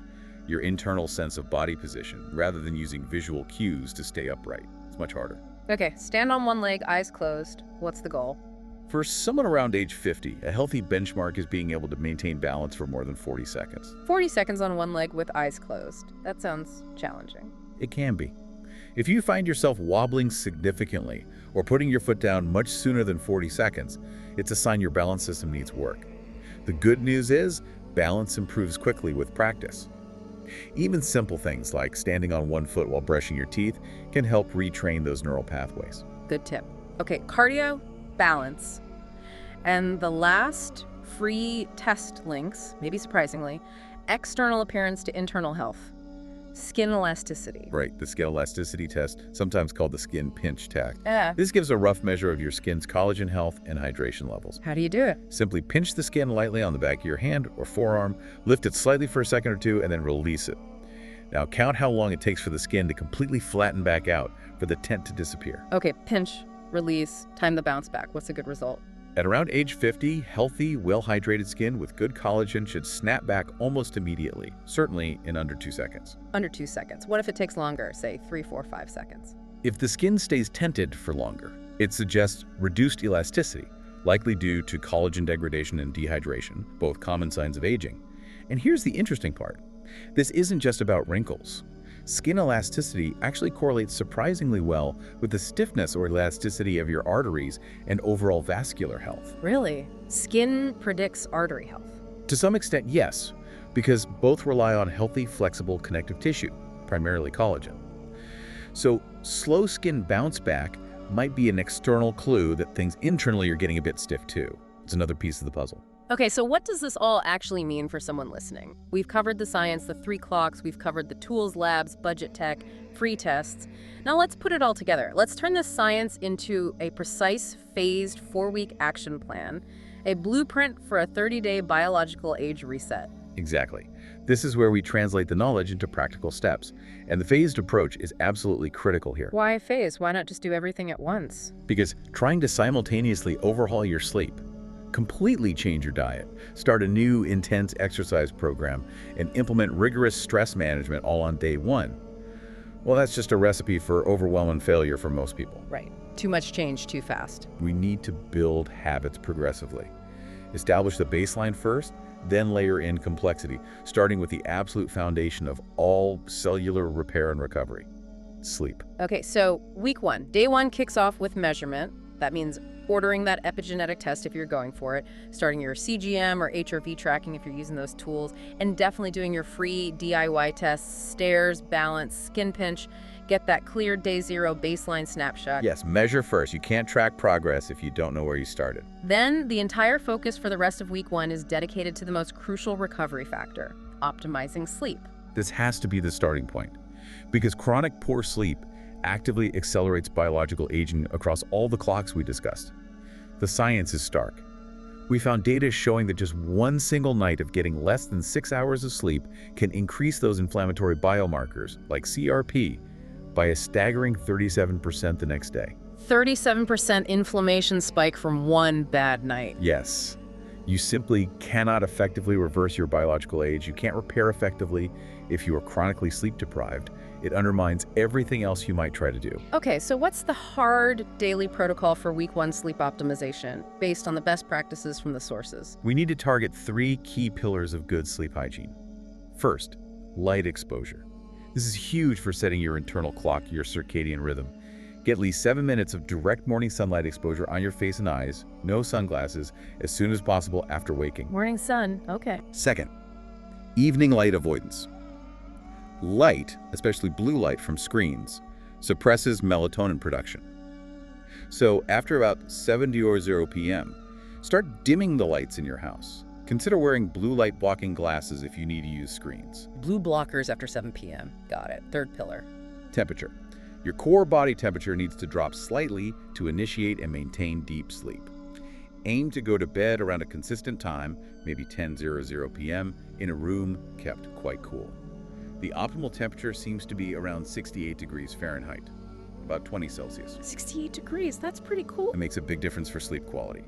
your internal sense of body position, rather than using visual cues to stay upright. It's much harder. Okay, stand on one leg, eyes closed. What's the goal? For someone around age 50, a healthy benchmark is being able to maintain balance for more than 40 seconds. 40 seconds on one leg with eyes closed. That sounds challenging. It can be. If you find yourself wobbling significantly or putting your foot down much sooner than 40 seconds, it's a sign your balance system needs work. The good news is, balance improves quickly with practice. Even simple things like standing on one foot while brushing your teeth can help retrain those neural pathways. Good tip. Okay, cardio, balance. And the last free test links, maybe surprisingly, external appearance to internal health. Skin elasticity. Right, the skin elasticity test, sometimes called the skin pinch test. Yeah. This gives a rough measure of your skin's collagen health and hydration levels. How do you do it? Simply pinch the skin lightly on the back of your hand or forearm, lift it slightly for a second or two, and then release it. Now count how long it takes for the skin to completely flatten back out, for the tent to disappear. Okay, pinch, release, time the bounce back. What's a good result? At around age 50, healthy, well-hydrated skin with good collagen should snap back almost immediately, certainly in under 2 seconds. Under 2 seconds. What if it takes longer, say 3, 4, 5 seconds? If the skin stays tented for longer, it suggests reduced elasticity, likely due to collagen degradation and dehydration, both common signs of aging. And here's the interesting part. This isn't just about wrinkles. Skin elasticity actually correlates surprisingly well with the stiffness or elasticity of your arteries and overall vascular health. Really? Skin predicts artery health? To some extent, yes, because both rely on healthy, flexible connective tissue, primarily collagen. So slow skin bounce back might be an external clue that things internally are getting a bit stiff too. It's another piece of the puzzle. Okay, so what does this all actually mean for someone listening? We've covered the science, the 3 clocks, we've covered the tools, labs, budget tech, free tests. Now let's put it all together. Let's turn this science into a precise, phased 4-week action plan, a blueprint for a 30-day biological age reset. Exactly. This is where we translate the knowledge into practical steps. And the phased approach is absolutely critical here. Why phase? Why not just do everything at once? Because trying to simultaneously overhaul your sleep, completely change your diet, start a new intense exercise program, and implement rigorous stress management all on day 1, well, that's just a recipe for overwhelm and failure for most people. Right. Too much change too fast. We need to build habits progressively. Establish the baseline first, then layer in complexity, starting with the absolute foundation of all cellular repair and recovery: sleep. Okay, so week 1. Day 1 kicks off with measurement. That means ordering that epigenetic test if you're going for it, starting your CGM or HRV tracking if you're using those tools, and definitely doing your free DIY tests, stairs, balance, skin pinch. Get that clear day 0 baseline snapshot. Yes, measure first. You can't track progress if you don't know where you started. Then the entire focus for the rest of week 1 is dedicated to the most crucial recovery factor: optimizing sleep. This has to be the starting point. Because chronic poor sleep actively accelerates biological aging across all the clocks we discussed. The science is stark. We found data showing that just one single night of getting less than 6 hours of sleep can increase those inflammatory biomarkers, like CRP, by a staggering 37% the next day. 37% inflammation spike from one bad night. Yes. You simply cannot effectively reverse your biological age. You can't repair effectively if you are chronically sleep deprived. It undermines everything else you might try to do. Okay, so what's the hard daily protocol for week 1 sleep optimization based on the best practices from the sources? We need to target 3 key pillars of good sleep hygiene. First, light exposure. This is huge for setting your internal clock, your circadian rhythm. Get at least 7 minutes of direct morning sunlight exposure on your face and eyes, no sunglasses, as soon as possible after waking. Morning sun, okay. Second, evening light avoidance. Light, especially blue light from screens, suppresses melatonin production. So after about 7 or 0 p.m., start dimming the lights in your house. Consider wearing blue light blocking glasses if you need to use screens. Blue blockers after 7 p.m. Got it. Third pillar. Temperature. Your core body temperature needs to drop slightly to initiate and maintain deep sleep. Aim to go to bed around a consistent time, maybe 10:00 p.m., in a room kept quite cool. The optimal temperature seems to be around 68 degrees Fahrenheit, about 20 Celsius. 68 degrees, that's pretty cool. It makes a big difference for sleep quality.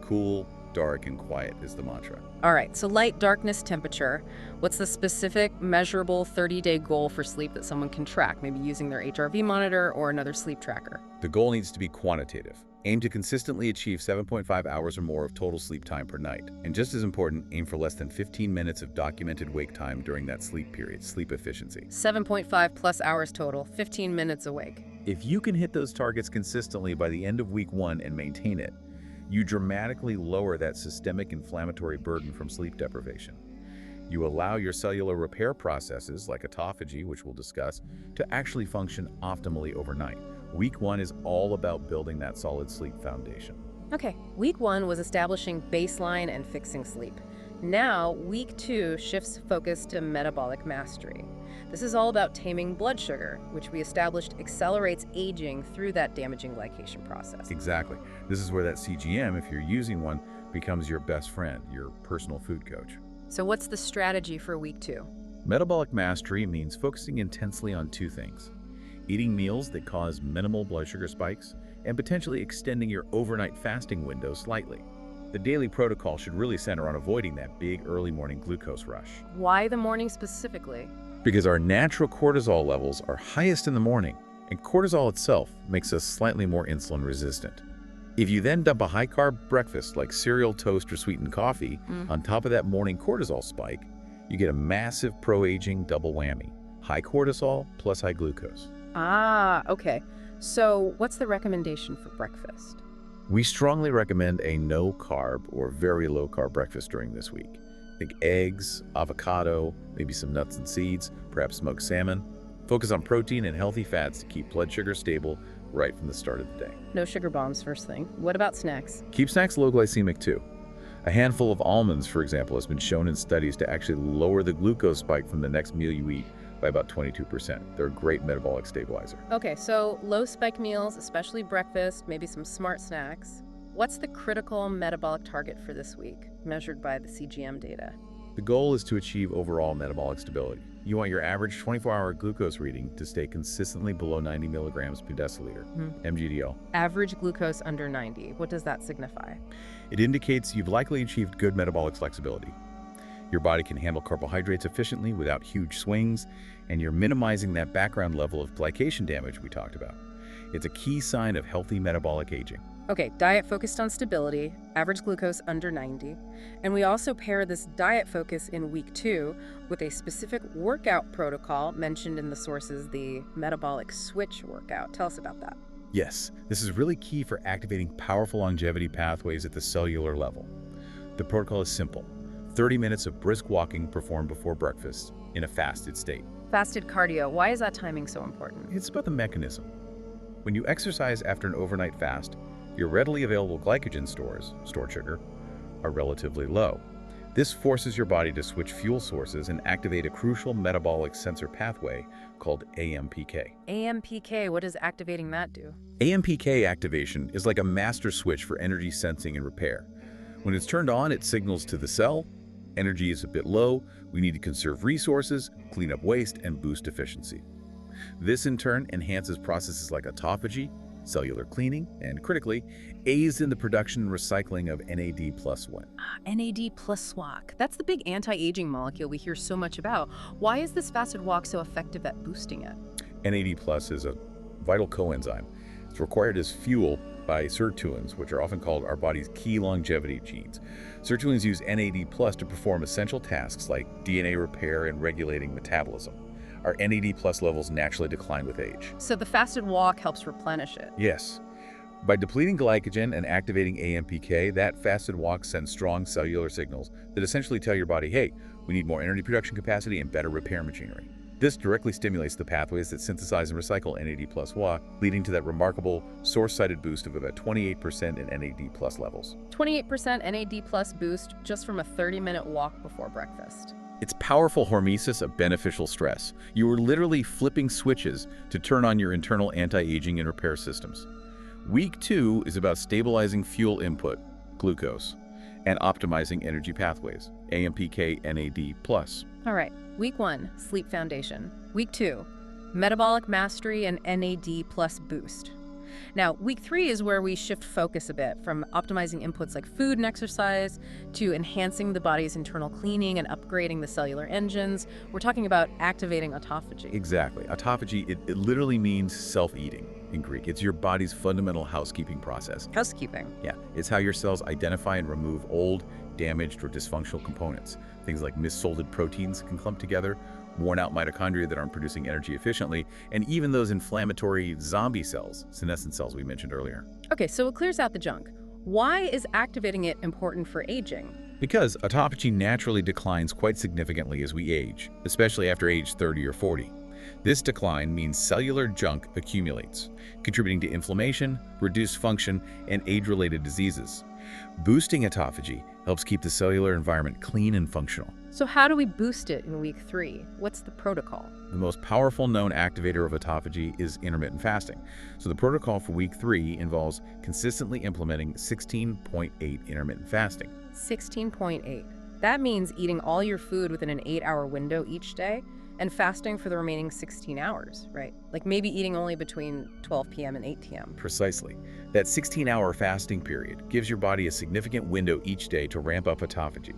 Cool, dark, and quiet is the mantra. All right, so light, darkness, temperature. What's the specific, measurable 30-day goal for sleep that someone can track, maybe using their HRV monitor or another sleep tracker? The goal needs to be quantitative. Aim to consistently achieve 7.5 hours or more of total sleep time per night. And just as important, aim for less than 15 minutes of documented wake time during that sleep period, sleep efficiency. 7.5 plus hours total, 15 minutes awake. If you can hit those targets consistently by the end of week 1 and maintain it, you dramatically lower that systemic inflammatory burden from sleep deprivation. You allow your cellular repair processes, like autophagy, which we'll discuss, to actually function optimally overnight. Week 1 is all about building that solid sleep foundation. Okay, week 1 was establishing baseline and fixing sleep. Now, week 2 shifts focus to metabolic mastery. This is all about taming blood sugar, which we established accelerates aging through that damaging glycation process. Exactly. This is where that CGM, if you're using one, becomes your best friend, your personal food coach. So what's the strategy for week 2? Metabolic mastery means focusing intensely on 2 things: eating meals that cause minimal blood sugar spikes, and potentially extending your overnight fasting window slightly. The daily protocol should really center on avoiding that big early morning glucose rush. Why the morning specifically? Because our natural cortisol levels are highest in the morning, and cortisol itself makes us slightly more insulin resistant. If you then dump a high-carb breakfast like cereal, toast, or sweetened coffee on top of that morning cortisol spike, you get a massive pro-aging double whammy: high cortisol plus high glucose. Ah, okay. So what's the recommendation for breakfast? We strongly recommend a no-carb or very low-carb breakfast during this week. Think eggs, avocado, maybe some nuts and seeds, perhaps smoked salmon. Focus on protein and healthy fats to keep blood sugar stable right from the start of the day. No sugar bombs first thing. What about snacks? Keep snacks low glycemic too. A handful of almonds, for example, has been shown in studies to actually lower the glucose spike from the next meal you eat by about 22%. They're a great metabolic stabilizer. Okay, so low spike meals, especially breakfast, maybe some smart snacks. What's the critical metabolic target for this week, measured by the CGM data? The goal is to achieve overall metabolic stability. You want your average 24-hour glucose reading to stay consistently below 90 milligrams per deciliter, MGDL. Average glucose under 90. What does that signify? It indicates you've likely achieved good metabolic flexibility. Your body can handle carbohydrates efficiently without huge swings, and you're minimizing that background level of glycation damage we talked about. It's a key sign of healthy metabolic aging. Okay, diet focused on stability, average glucose under 90. And we also pair this diet focus in week 2 with a specific workout protocol mentioned in the sources, the metabolic switch workout. Tell us about that. Yes, this is really key for activating powerful longevity pathways at the cellular level. The protocol is simple: 30 minutes of brisk walking performed before breakfast in a fasted state. Fasted cardio, why is that timing so important? It's about the mechanism. When you exercise after an overnight fast, your readily available glycogen stores, stored sugar, are relatively low. This forces your body to switch fuel sources and activate a crucial metabolic sensor pathway called AMPK. AMPK, what does activating that do? AMPK activation is like a master switch for energy sensing and repair. When it's turned on, it signals to the cell, energy is a bit low, we need to conserve resources, clean up waste, and boost efficiency. This in turn enhances processes like autophagy, cellular cleaning, and critically, aids in the production and recycling of NAD+1. NAD plus SWAC. That's the big anti-aging molecule we hear so much about. Why is this fasted walk so effective at boosting it? NAD+ is a vital coenzyme. It's required as fuel by sirtuins, which are often called our body's key longevity genes. Sirtuins use NAD+ to perform essential tasks like DNA repair and regulating metabolism. Our NAD+ levels naturally decline with age. So the fasted walk helps replenish it. Yes. By depleting glycogen and activating AMPK, that fasted walk sends strong cellular signals that essentially tell your body, hey, we need more energy production capacity and better repair machinery. This directly stimulates the pathways that synthesize and recycle NAD+WA, leading to that remarkable source-sided boost of about 28% in NAD+ levels. 28% NAD plus boost just from a 30-minute walk before breakfast. It's powerful hormesis of beneficial stress. You are literally flipping switches to turn on your internal anti-aging and repair systems. Week 2 is about stabilizing fuel input, glucose, and optimizing energy pathways, AMPK, NAD+. All right, week 1, sleep foundation. Week 2, metabolic mastery and NAD plus boost. Now, week 3 is where we shift focus a bit from optimizing inputs like food and exercise to enhancing the body's internal cleaning and upgrading the cellular engines. We're talking about activating autophagy. Exactly. Autophagy, it literally means self-eating in Greek. It's your body's fundamental housekeeping process. Housekeeping. Yeah, it's how your cells identify and remove old, damaged, or dysfunctional components. Things like misfolded proteins can clump together, worn-out mitochondria that aren't producing energy efficiently, and even those inflammatory zombie cells, senescent cells we mentioned earlier. Okay, so it clears out the junk. Why is activating it important for aging? Because autophagy naturally declines quite significantly as we age, especially after age 30 or 40. This decline means cellular junk accumulates, contributing to inflammation, reduced function, and age-related diseases. Boosting autophagy helps keep the cellular environment clean and functional. So how do we boost it in week 3? What's the protocol? The most powerful known activator of autophagy is intermittent fasting. So the protocol for week 3 involves consistently implementing 16.8 intermittent fasting. 16.8. That means eating all your food within an 8-hour window each day and fasting for the remaining 16 hours, right? Like maybe eating only between 12 p.m. and 8 p.m. Precisely. That 16-hour fasting period gives your body a significant window each day to ramp up autophagy.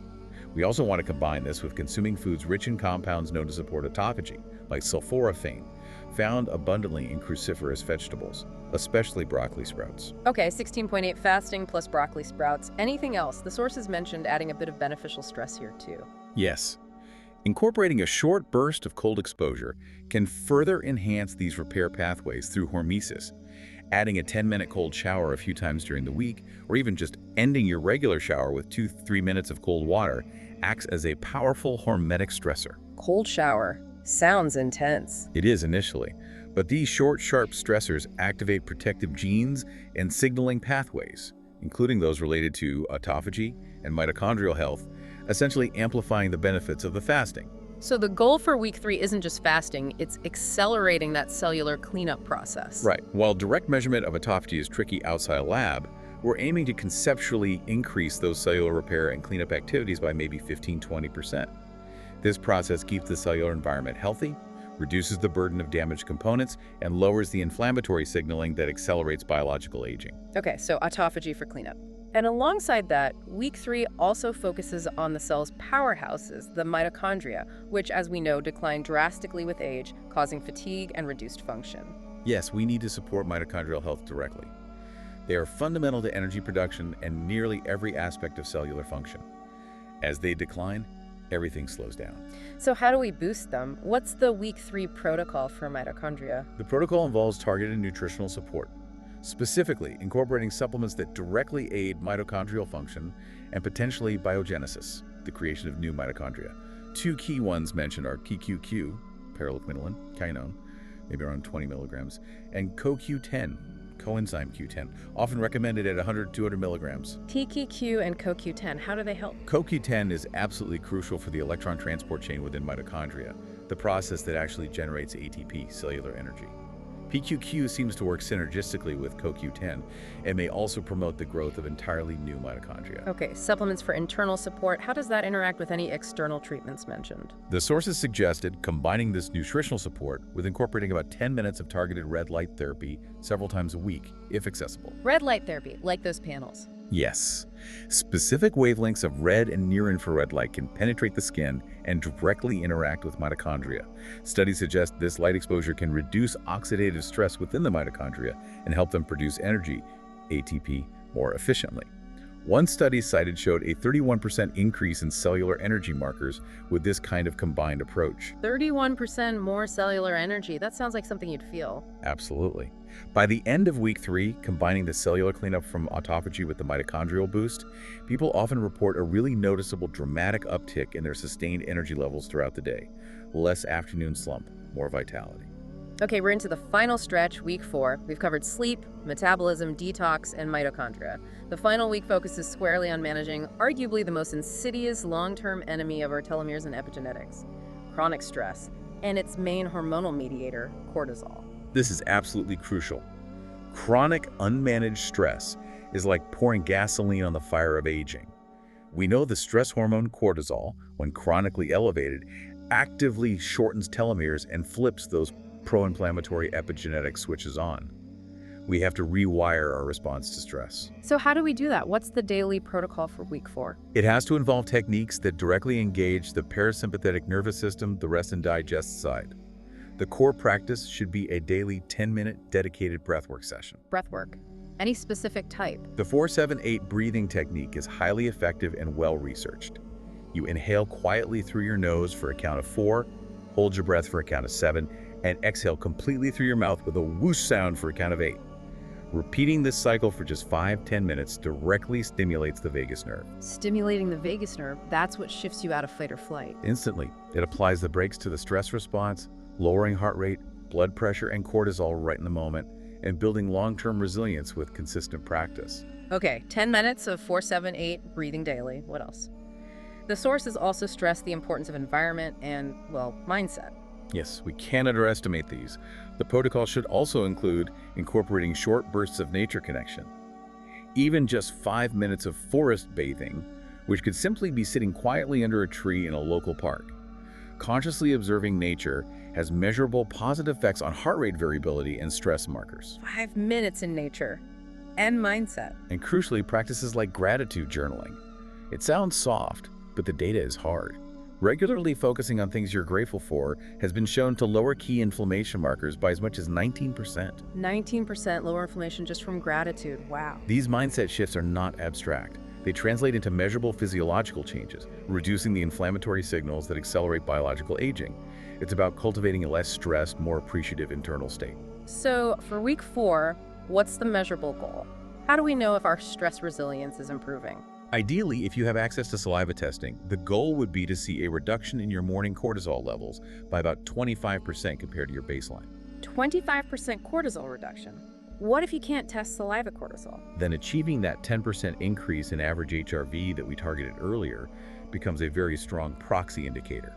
We also want to combine this with consuming foods rich in compounds known to support autophagy, like sulforaphane, found abundantly in cruciferous vegetables, especially broccoli sprouts. Okay, 16.8 fasting plus broccoli sprouts. Anything else? The sources mentioned adding a bit of beneficial stress here too. Yes. Incorporating a short burst of cold exposure can further enhance these repair pathways through hormesis. Adding a 10-minute cold shower a few times during the week, or even just ending your regular shower with 2-3 minutes of cold water, acts as a powerful hormetic stressor. Cold shower. Sounds intense. It is initially, but these short, sharp stressors activate protective genes and signaling pathways, including those related to autophagy and mitochondrial health, essentially amplifying the benefits of the fasting. So the goal for week 3 isn't just fasting, it's accelerating that cellular cleanup process. Right. While direct measurement of autophagy is tricky outside a lab, we're aiming to conceptually increase those cellular repair and cleanup activities by maybe 15–20%. This process keeps the cellular environment healthy, reduces the burden of damaged components, and lowers the inflammatory signaling that accelerates biological aging. Okay, so autophagy for cleanup. And alongside that, week 3 also focuses on the cell's powerhouses, the mitochondria, which, as we know, decline drastically with age, causing fatigue and reduced function. Yes, we need to support mitochondrial health directly. They are fundamental to energy production and nearly every aspect of cellular function. As they decline, everything slows down. So how do we boost them? What's the week 3 protocol for mitochondria? The protocol involves targeted nutritional support, specifically incorporating supplements that directly aid mitochondrial function and potentially biogenesis, the creation of new mitochondria. 2 key ones mentioned are KQQ, paraliquinolin, quinone, maybe around 20 milligrams, and CoQ10, coenzyme Q10, often recommended at 100-200 milligrams. TQQ and CoQ10, how do they help? CoQ10 is absolutely crucial for the electron transport chain within mitochondria, the process that actually generates ATP, cellular energy. PQQ seems to work synergistically with CoQ10 and may also promote the growth of entirely new mitochondria. Okay, supplements for internal support, how does that interact with any external treatments mentioned? The sources suggested combining this nutritional support with incorporating about 10 minutes of targeted red light therapy several times a week, if accessible. Red light therapy, like those panels. Yes. Specific wavelengths of red and near-infrared light can penetrate the skin and directly interact with mitochondria. Studies suggest this light exposure can reduce oxidative stress within the mitochondria and help them produce energy, ATP, more efficiently. One study cited showed a 31% increase in cellular energy markers with this kind of combined approach. 31% more cellular energy, that sounds like something you'd feel. Absolutely. By the end of week 3, combining the cellular cleanup from autophagy with the mitochondrial boost, people often report a really noticeable dramatic uptick in their sustained energy levels throughout the day. Less afternoon slump, more vitality. Okay, we're into the final stretch, week 4. We've covered sleep, metabolism, detox, and mitochondria. The final week focuses squarely on managing arguably the most insidious long-term enemy of our telomeres and epigenetics, chronic stress, and its main hormonal mediator, cortisol. This is absolutely crucial. Chronic, unmanaged stress is like pouring gasoline on the fire of aging. We know the stress hormone cortisol, when chronically elevated, actively shortens telomeres and flips those pro-inflammatory epigenetic switches on. We have to rewire our response to stress. So how do we do that? What's the daily protocol for week 4? It has to involve techniques that directly engage the parasympathetic nervous system, the rest and digest side. The core practice should be a daily 10-minute dedicated breathwork session. Breathwork. Any specific type? The 4-7-8 breathing technique is highly effective and well-researched. You inhale quietly through your nose for a count of 4, hold your breath for a count of 7, and exhale completely through your mouth with a whoosh sound for a count of 8. Repeating this cycle for just 5-10 minutes directly stimulates the vagus nerve. Stimulating the vagus nerve, that's what shifts you out of fight or flight. Instantly, it applies the brakes to the stress response, lowering heart rate, blood pressure, and cortisol right in the moment, and building long-term resilience with consistent practice. Okay, 10 minutes of 4-7-8 breathing daily. What else? The sources also stress the importance of environment and, well, mindset. Yes, we can't underestimate these. The protocol should also include incorporating short bursts of nature connection. Even just 5 minutes of forest bathing, which could simply be sitting quietly under a tree in a local park. Consciously observing nature has measurable positive effects on heart rate variability and stress markers. 5 minutes in nature. And mindset. And crucially, practices like gratitude journaling. It sounds soft, but the data is hard. Regularly focusing on things you're grateful for has been shown to lower key inflammation markers by as much as 19%. 19% lower inflammation just from gratitude. Wow. These mindset shifts are not abstract. They translate into measurable physiological changes, reducing the inflammatory signals that accelerate biological aging. It's about cultivating a less stressed, more appreciative internal state. So for week 4, what's the measurable goal? How do we know if our stress resilience is improving? Ideally, if you have access to saliva testing, the goal would be to see a reduction in your morning cortisol levels by about 25% compared to your baseline. 25% cortisol reduction. What if you can't test saliva cortisol? Then achieving that 10% increase in average HRV that we targeted earlier becomes a very strong proxy indicator.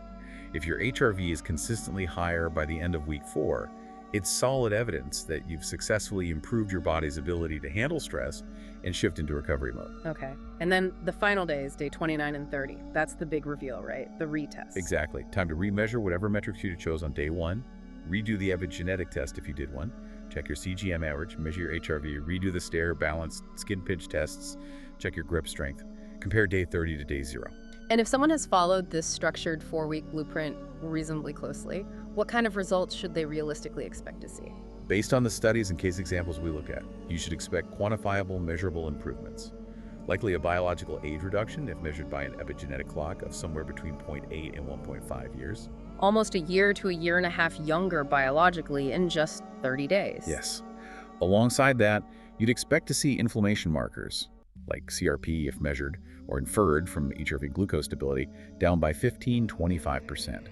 If your HRV is consistently higher by the end of week 4, it's solid evidence that you've successfully improved your body's ability to handle stress and shift into recovery mode. Okay. And then the final days, day 29 and 30. That's the big reveal, right? The retest. Exactly. Time to remeasure whatever metrics you chose on day 1, redo the epigenetic test if you did one, check your CGM average, measure your HRV, redo the stair, balance, skin pinch tests, check your grip strength, compare day 30 to day 0. And if someone has followed this structured 4-week blueprint reasonably closely, what kind of results should they realistically expect to see? Based on the studies and case examples we look at, you should expect quantifiable, measurable improvements. Likely a biological age reduction if measured by an epigenetic clock of somewhere between 0.8 and 1.5 years. Almost a year to a year and a half younger biologically in just 30 days. Yes. Alongside that, you'd expect to see inflammation markers, like CRP if measured or inferred from HRV glucose stability, down by 15-25%.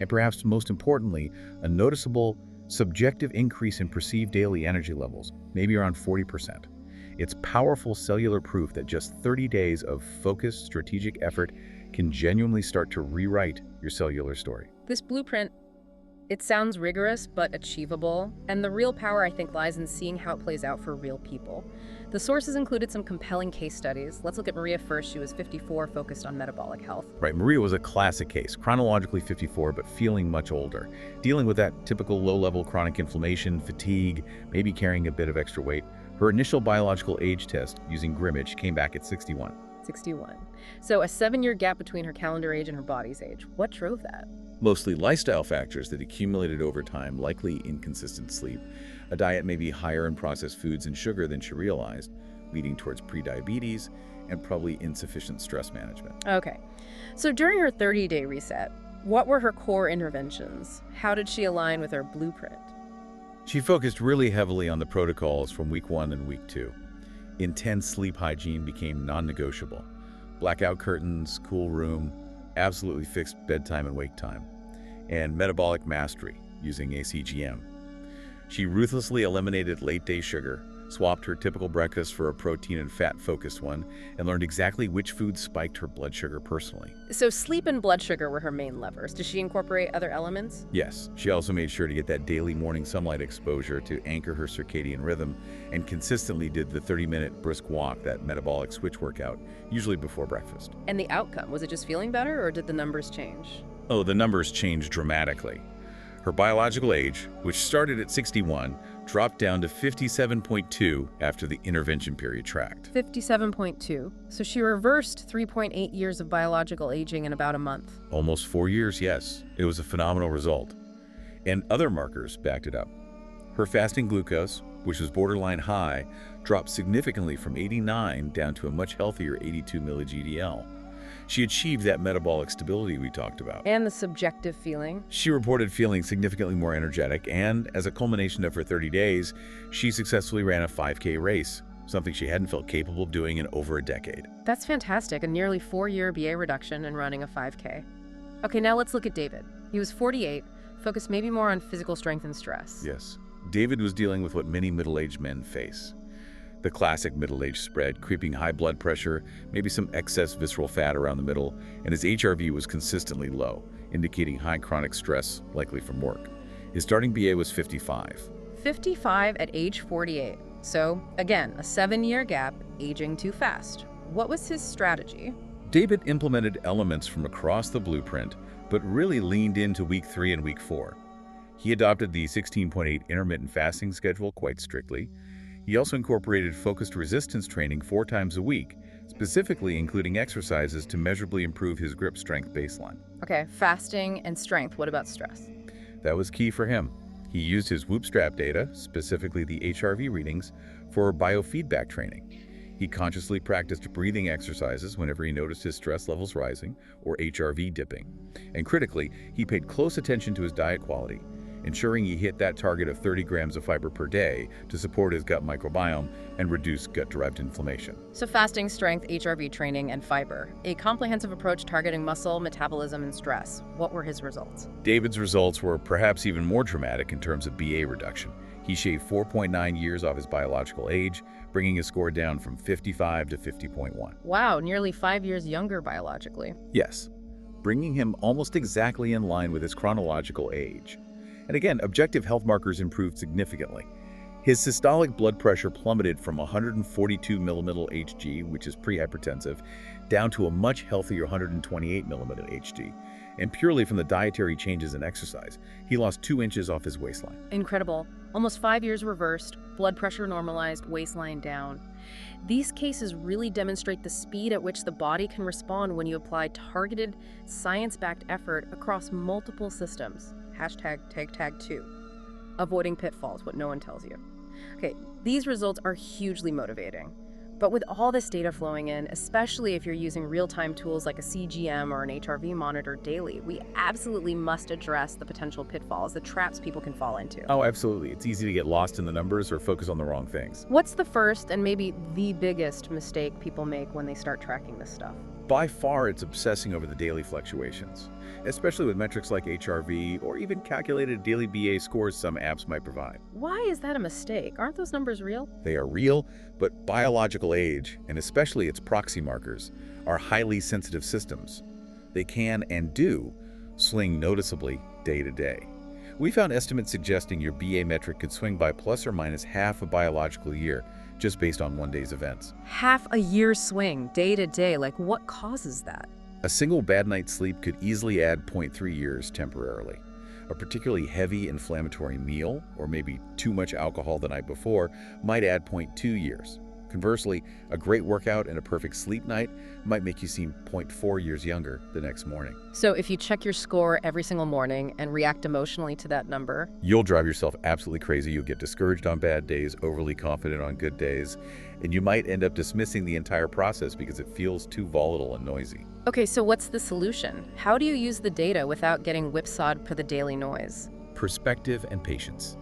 And perhaps most importantly, a noticeable subjective increase in perceived daily energy levels, maybe around 40%. It's powerful cellular proof that just 30 days of focused, strategic effort can genuinely start to rewrite your cellular story. This blueprint, it sounds rigorous but achievable, and the real power, I think, lies in seeing how it plays out for real people. The sources included some compelling case studies. Let's look at Maria first. She was 54, focused on metabolic health. Right, Maria was a classic case, chronologically 54, but feeling much older, dealing with that typical low-level chronic inflammation, fatigue, maybe carrying a bit of extra weight. Her initial biological age test using Grimmage came back at 61. 61. So a 7-year gap between her calendar age and her body's age. What drove that? Mostly lifestyle factors that accumulated over time, likely inconsistent sleep, a diet maybe higher in processed foods and sugar than she realized, leading towards prediabetes and probably insufficient stress management. Okay. So during her 30-day reset, what were her core interventions? How did she align with her blueprint? She focused really heavily on the protocols from week 1 and week 2. Intense sleep hygiene became non-negotiable. Blackout curtains, cool room, absolutely fixed bedtime and wake time, and metabolic mastery using ACGM. She ruthlessly eliminated late-day sugar, swapped her typical breakfast for a protein and fat-focused one, and learned exactly which foods spiked her blood sugar personally. So sleep and blood sugar were her main levers. Does she incorporate other elements? Yes, she also made sure to get that daily morning sunlight exposure to anchor her circadian rhythm, and consistently did the 30-minute brisk walk, that metabolic switch workout, usually before breakfast. And the outcome, was it just feeling better, or did the numbers change? Oh, the numbers changed dramatically. Her biological age, which started at 61, dropped down to 57.2 after the intervention period tracked. 57.2. So she reversed 3.8 years of biological aging in about a month. Almost 4 years, yes. It was a phenomenal result. And other markers backed it up. Her fasting glucose, which was borderline high, dropped significantly from 89 down to a much healthier 82 milli-GDL. She achieved that metabolic stability we talked about. And the subjective feeling. She reported feeling significantly more energetic, and as a culmination of her 30 days, she successfully ran a 5K race, something she hadn't felt capable of doing in over a decade. That's fantastic, a nearly 4-year BA reduction and running a 5K. Okay, now let's look at David. He was 48, focused maybe more on physical strength and stress. Yes, David was dealing with what many middle-aged men face. The classic middle-aged spread, creeping high blood pressure, maybe some excess visceral fat around the middle, and his HRV was consistently low, indicating high chronic stress, likely from work. His starting BA was 55. 55 at age 48. So, again, a 7-year gap, aging too fast. What was his strategy? David implemented elements from across the blueprint, but really leaned into week 3 and week 4. He adopted the 16.8 intermittent fasting schedule quite strictly. He also incorporated focused resistance training 4 times a week, specifically including exercises to measurably improve his grip strength baseline. Okay, fasting and strength. What about stress? That was key for him. He used his Whoop strap data, specifically the HRV readings, for biofeedback training. He consciously practiced breathing exercises whenever he noticed his stress levels rising or HRV dipping. And critically, he paid close attention to his diet quality, ensuring he hit that target of 30 grams of fiber per day to support his gut microbiome and reduce gut-derived inflammation. So fasting, strength, HRV training, and fiber. A comprehensive approach targeting muscle, metabolism, and stress. What were his results? David's results were perhaps even more dramatic in terms of BA reduction. He shaved 4.9 years off his biological age, bringing his score down from 55 to 50.1. Wow, nearly 5 years younger biologically. Yes, bringing him almost exactly in line with his chronological age. And again, objective health markers improved significantly. His systolic blood pressure plummeted from 142 millimilli Hg, which is pre-hypertensive, down to a much healthier 128 millimilli Hg. And purely from the dietary changes and exercise, he lost 2 inches off his waistline. Incredible. Almost 5 years reversed, blood pressure normalized, waistline down. These cases really demonstrate the speed at which the body can respond when you apply targeted, science-backed effort across multiple systems. #tag2. Avoiding pitfalls, what no one tells you. Okay, these results are hugely motivating. But with all this data flowing in, especially if you're using real-time tools like a CGM or an HRV monitor daily, we absolutely must address the potential pitfalls, the traps people can fall into. Oh, absolutely. It's easy to get lost in the numbers or focus on the wrong things. What's the first and maybe the biggest mistake people make when they start tracking this stuff? By far, it's obsessing over the daily fluctuations, especially with metrics like HRV or even calculated daily BA scores some apps might provide. Why is that a mistake? Aren't those numbers real? They are real, but biological age, and especially its proxy markers, are highly sensitive systems. They can and do swing noticeably day to day. We found estimates suggesting your BA metric could swing by plus or minus half a biological year, just based on one day's events. Half a year swing, day to day. Like, what causes that? A single bad night's sleep could easily add 0.3 years temporarily. A particularly heavy inflammatory meal, or maybe too much alcohol the night before, might add 0.2 years. Conversely, a great workout and a perfect sleep night might make you seem 0.4 years younger the next morning. So if you check your score every single morning and react emotionally to that number, You'll drive yourself absolutely crazy. You'll get discouraged on bad days, overly confident on good days, and you might end up dismissing the entire process because it feels too volatile and noisy. okay, so what's the solution? How do you use the data without getting whipsawed for the daily noise? Perspective and patience.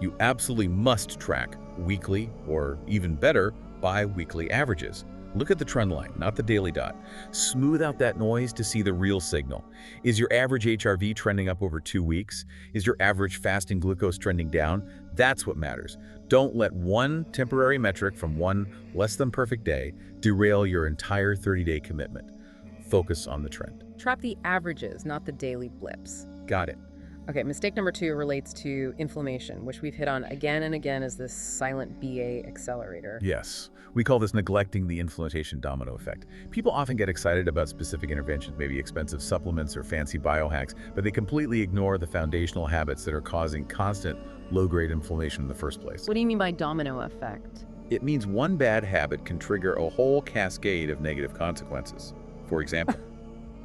You absolutely must track weekly, or even better, bi-weekly averages. Look at the trend line, not the daily dot. Smooth out that noise to see the real signal. Is your average HRV trending up over 2 weeks? Is your average fasting glucose trending down? That's what matters. Don't let one temporary metric from one less than perfect day derail your entire 30-day commitment. Focus on the trend. Track the averages, not the daily blips. Got it. Okay, mistake number 2 relates to inflammation, which we've hit on again and again as this silent BA accelerator. Yes. We call this neglecting the inflammation domino effect. People often get excited about specific interventions, maybe expensive supplements or fancy biohacks, but they completely ignore the foundational habits that are causing constant low-grade inflammation in the first place. What do you mean by domino effect? It means one bad habit can trigger a whole cascade of negative consequences. For example,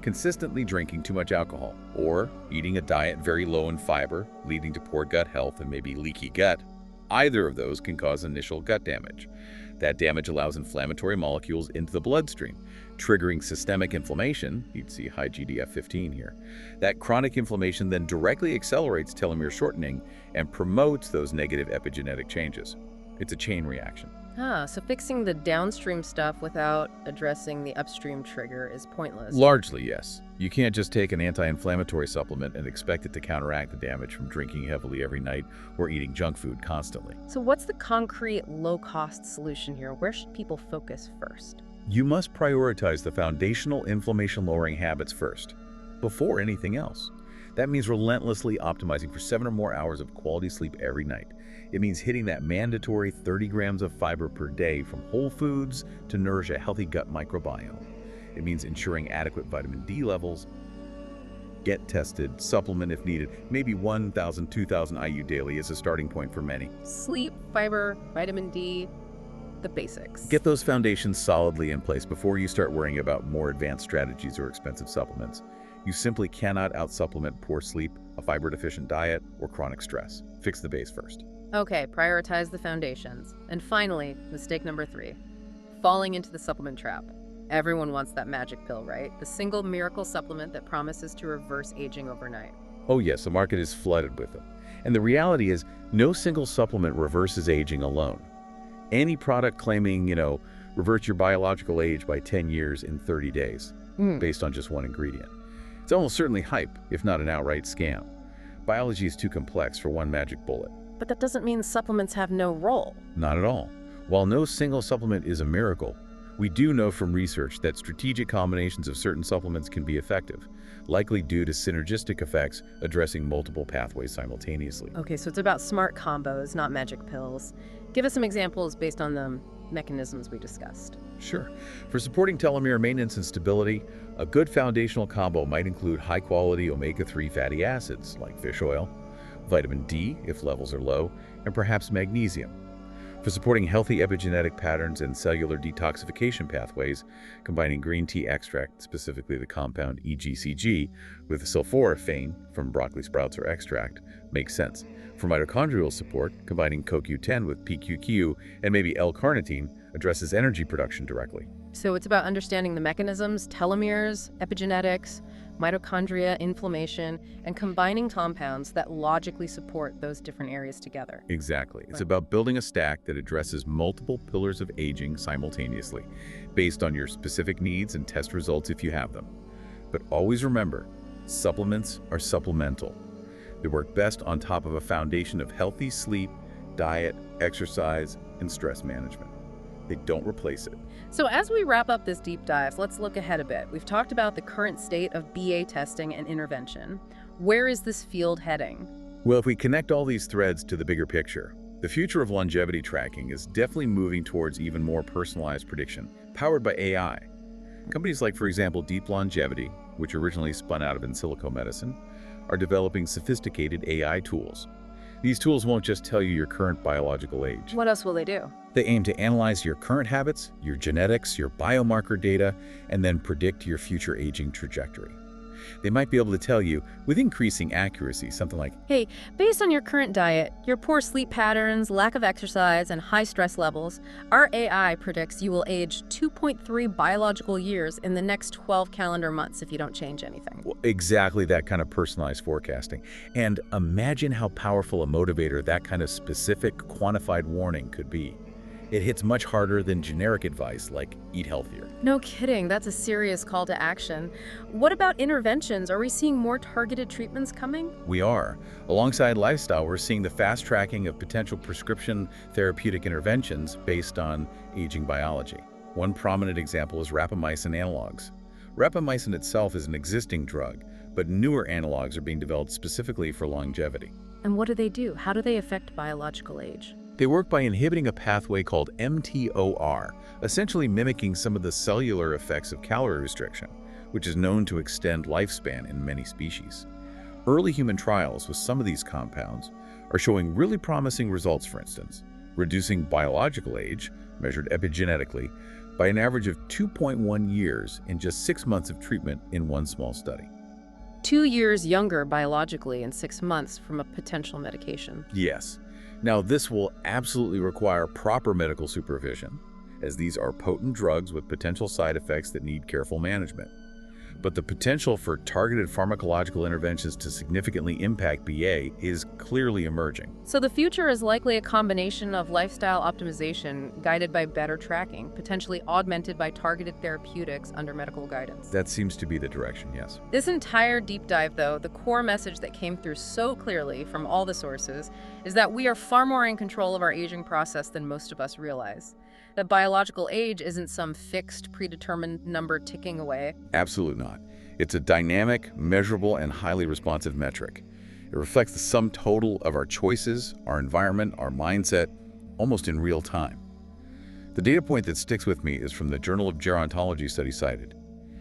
consistently drinking too much alcohol, or eating a diet very low in fiber, leading to poor gut health and maybe leaky gut. Either of those can cause initial gut damage. That damage allows inflammatory molecules into the bloodstream, triggering systemic inflammation. You'd see high GDF-15 here. That chronic inflammation then directly accelerates telomere shortening and promotes those negative epigenetic changes. It's a chain reaction. So fixing the downstream stuff without addressing the upstream trigger is pointless. Largely, yes. You can't just take an anti-inflammatory supplement and expect it to counteract the damage from drinking heavily every night or eating junk food constantly. So what's the concrete, low-cost solution here? Where should people focus first? You must prioritize the foundational inflammation-lowering habits first, before anything else. That means relentlessly optimizing for 7 or more hours of quality sleep every night. It means hitting that mandatory 30 grams of fiber per day from whole foods to nourish a healthy gut microbiome. It means ensuring adequate vitamin D levels. Get tested, supplement if needed. Maybe 1,000, 2,000 IU daily is a starting point for many. Sleep, fiber, vitamin D, the basics. Get those foundations solidly in place before you start worrying about more advanced strategies or expensive supplements. You simply cannot out-supplement poor sleep, a fiber-deficient diet, or chronic stress. Fix the base first. Okay, prioritize the foundations. And finally, mistake number 3, falling into the supplement trap. Everyone wants that magic pill, right? The single miracle supplement that promises to reverse aging overnight. Oh yes, the market is flooded with them. And the reality is, no single supplement reverses aging alone. Any product claiming, revert your biological age by 10 years in 30 days, based on just one ingredient. It's almost certainly hype, if not an outright scam. Biology is too complex for one magic bullet. But that doesn't mean supplements have no role. Not at all. While no single supplement is a miracle, we do know from research that strategic combinations of certain supplements can be effective, likely due to synergistic effects addressing multiple pathways simultaneously. Okay, so it's about smart combos, not magic pills. Give us some examples based on the mechanisms we discussed. Sure. For supporting telomere maintenance and stability, a good foundational combo might include high-quality omega-3 fatty acids like fish oil, vitamin D if levels are low, and perhaps magnesium. For supporting healthy epigenetic patterns and cellular detoxification pathways, combining green tea extract, specifically the compound EGCG, with sulforaphane from broccoli sprouts or extract makes sense. For mitochondrial support, combining CoQ10 with PQQ and maybe L-carnitine addresses energy production directly. So it's about understanding the mechanisms, telomeres, epigenetics, mitochondria, inflammation, and combining compounds that logically support those different areas together. Exactly. It's Right. about building a stack that addresses multiple pillars of aging simultaneously, based on your specific needs and test results if you have them. But always remember, supplements are supplemental. They work best on top of a foundation of healthy sleep, diet, exercise, and stress management. They don't replace it. So as we wrap up this deep dive, let's look ahead a bit. We've talked about the current state of BA testing and intervention. Where is this field heading? Well, if we connect all these threads to the bigger picture, the future of longevity tracking is definitely moving towards even more personalized prediction, powered by AI. Companies like, for example, Deep Longevity, which originally spun out of in silico medicine, are developing sophisticated AI tools. These tools won't just tell you your current biological age. What else will they do? They aim to analyze your current habits, your genetics, your biomarker data, and then predict your future aging trajectory. They might be able to tell you, with increasing accuracy, something like, Hey, based on your current diet, your poor sleep patterns, lack of exercise, and high stress levels, our AI predicts you will age 2.3 biological years in the next 12 calendar months if you don't change anything. well, exactly that kind of personalized forecasting. And imagine how powerful a motivator that kind of specific, quantified warning could be. It hits much harder than generic advice like eat healthier. No kidding, that's a serious call to action. What about interventions? Are we seeing more targeted treatments coming? We are. Alongside lifestyle, we're seeing the fast tracking of potential prescription therapeutic interventions based on aging biology. One prominent example is rapamycin analogs. Rapamycin itself is an existing drug, but newer analogs are being developed specifically for longevity. And what do they do? How do they affect biological age? They work by inhibiting a pathway called mTOR, essentially mimicking some of the cellular effects of calorie restriction, which is known to extend lifespan in many species. Early human trials with some of these compounds are showing really promising results, for instance, reducing biological age, measured epigenetically, by an average of 2.1 years in just 6 months of treatment in one small study. 2 years younger biologically in 6 months from a potential medication. Yes. Now, this will absolutely require proper medical supervision, as these are potent drugs with potential side effects that need careful management. But the potential for targeted pharmacological interventions to significantly impact BA is clearly emerging. So the future is likely a combination of lifestyle optimization guided by better tracking, potentially augmented by targeted therapeutics under medical guidance. That seems to be the direction, yes. This entire deep dive, though, the core message that came through so clearly from all the sources is that we are far more in control of our aging process than most of us realize. That biological age isn't some fixed, predetermined number ticking away. Absolutely not. It's a dynamic, measurable, and highly responsive metric. It reflects the sum total of our choices, our environment, our mindset, almost in real time. The data point that sticks with me is from the Journal of Gerontology study cited.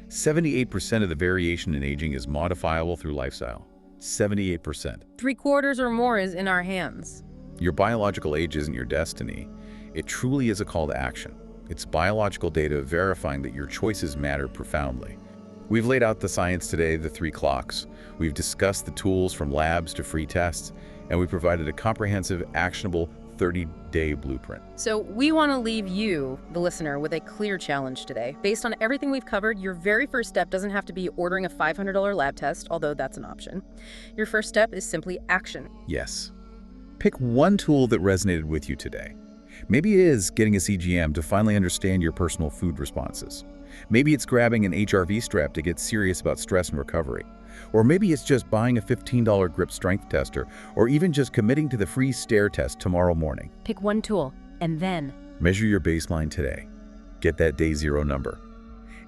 78% of the variation in aging is modifiable through lifestyle. 78%. 3/4 or more is in our hands. Your biological age isn't your destiny. It truly is a call to action. It's biological data verifying that your choices matter profoundly. We've laid out the science today, the 3 clocks. We've discussed the tools from labs to free tests, and we provided a comprehensive, actionable 30-day blueprint. So we want to leave you, the listener, with a clear challenge today. Based on everything we've covered, your very first step doesn't have to be ordering a $500 lab test, although that's an option. Your first step is simply action. Yes. Pick one tool that resonated with you today. Maybe it is getting a CGM to finally understand your personal food responses. Maybe it's grabbing an HRV strap to get serious about stress and recovery. Or maybe it's just buying a $15 grip strength tester, or even just committing to the free stare test tomorrow morning. Pick one tool, and then Measure your baseline today. Get that day 0 number.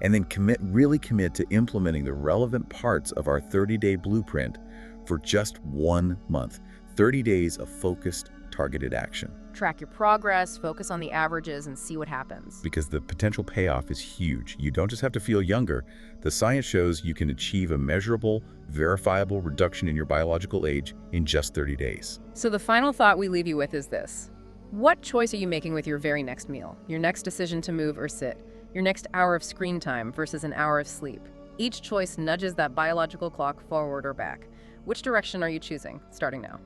And then really commit to implementing the relevant parts of our 30-day blueprint for just 1 month. 30 days of focused, targeted action. track your progress, focus on the averages, and see what happens. Because the potential payoff is huge. You don't just have to feel younger. The science shows you can achieve a measurable, verifiable reduction in your biological age in just 30 days. So the final thought we leave you with is this. What choice are you making with your very next meal? Your next decision to move or sit? Your next hour of screen time versus an hour of sleep? Each choice nudges that biological clock forward or back. Which direction are you choosing, starting now?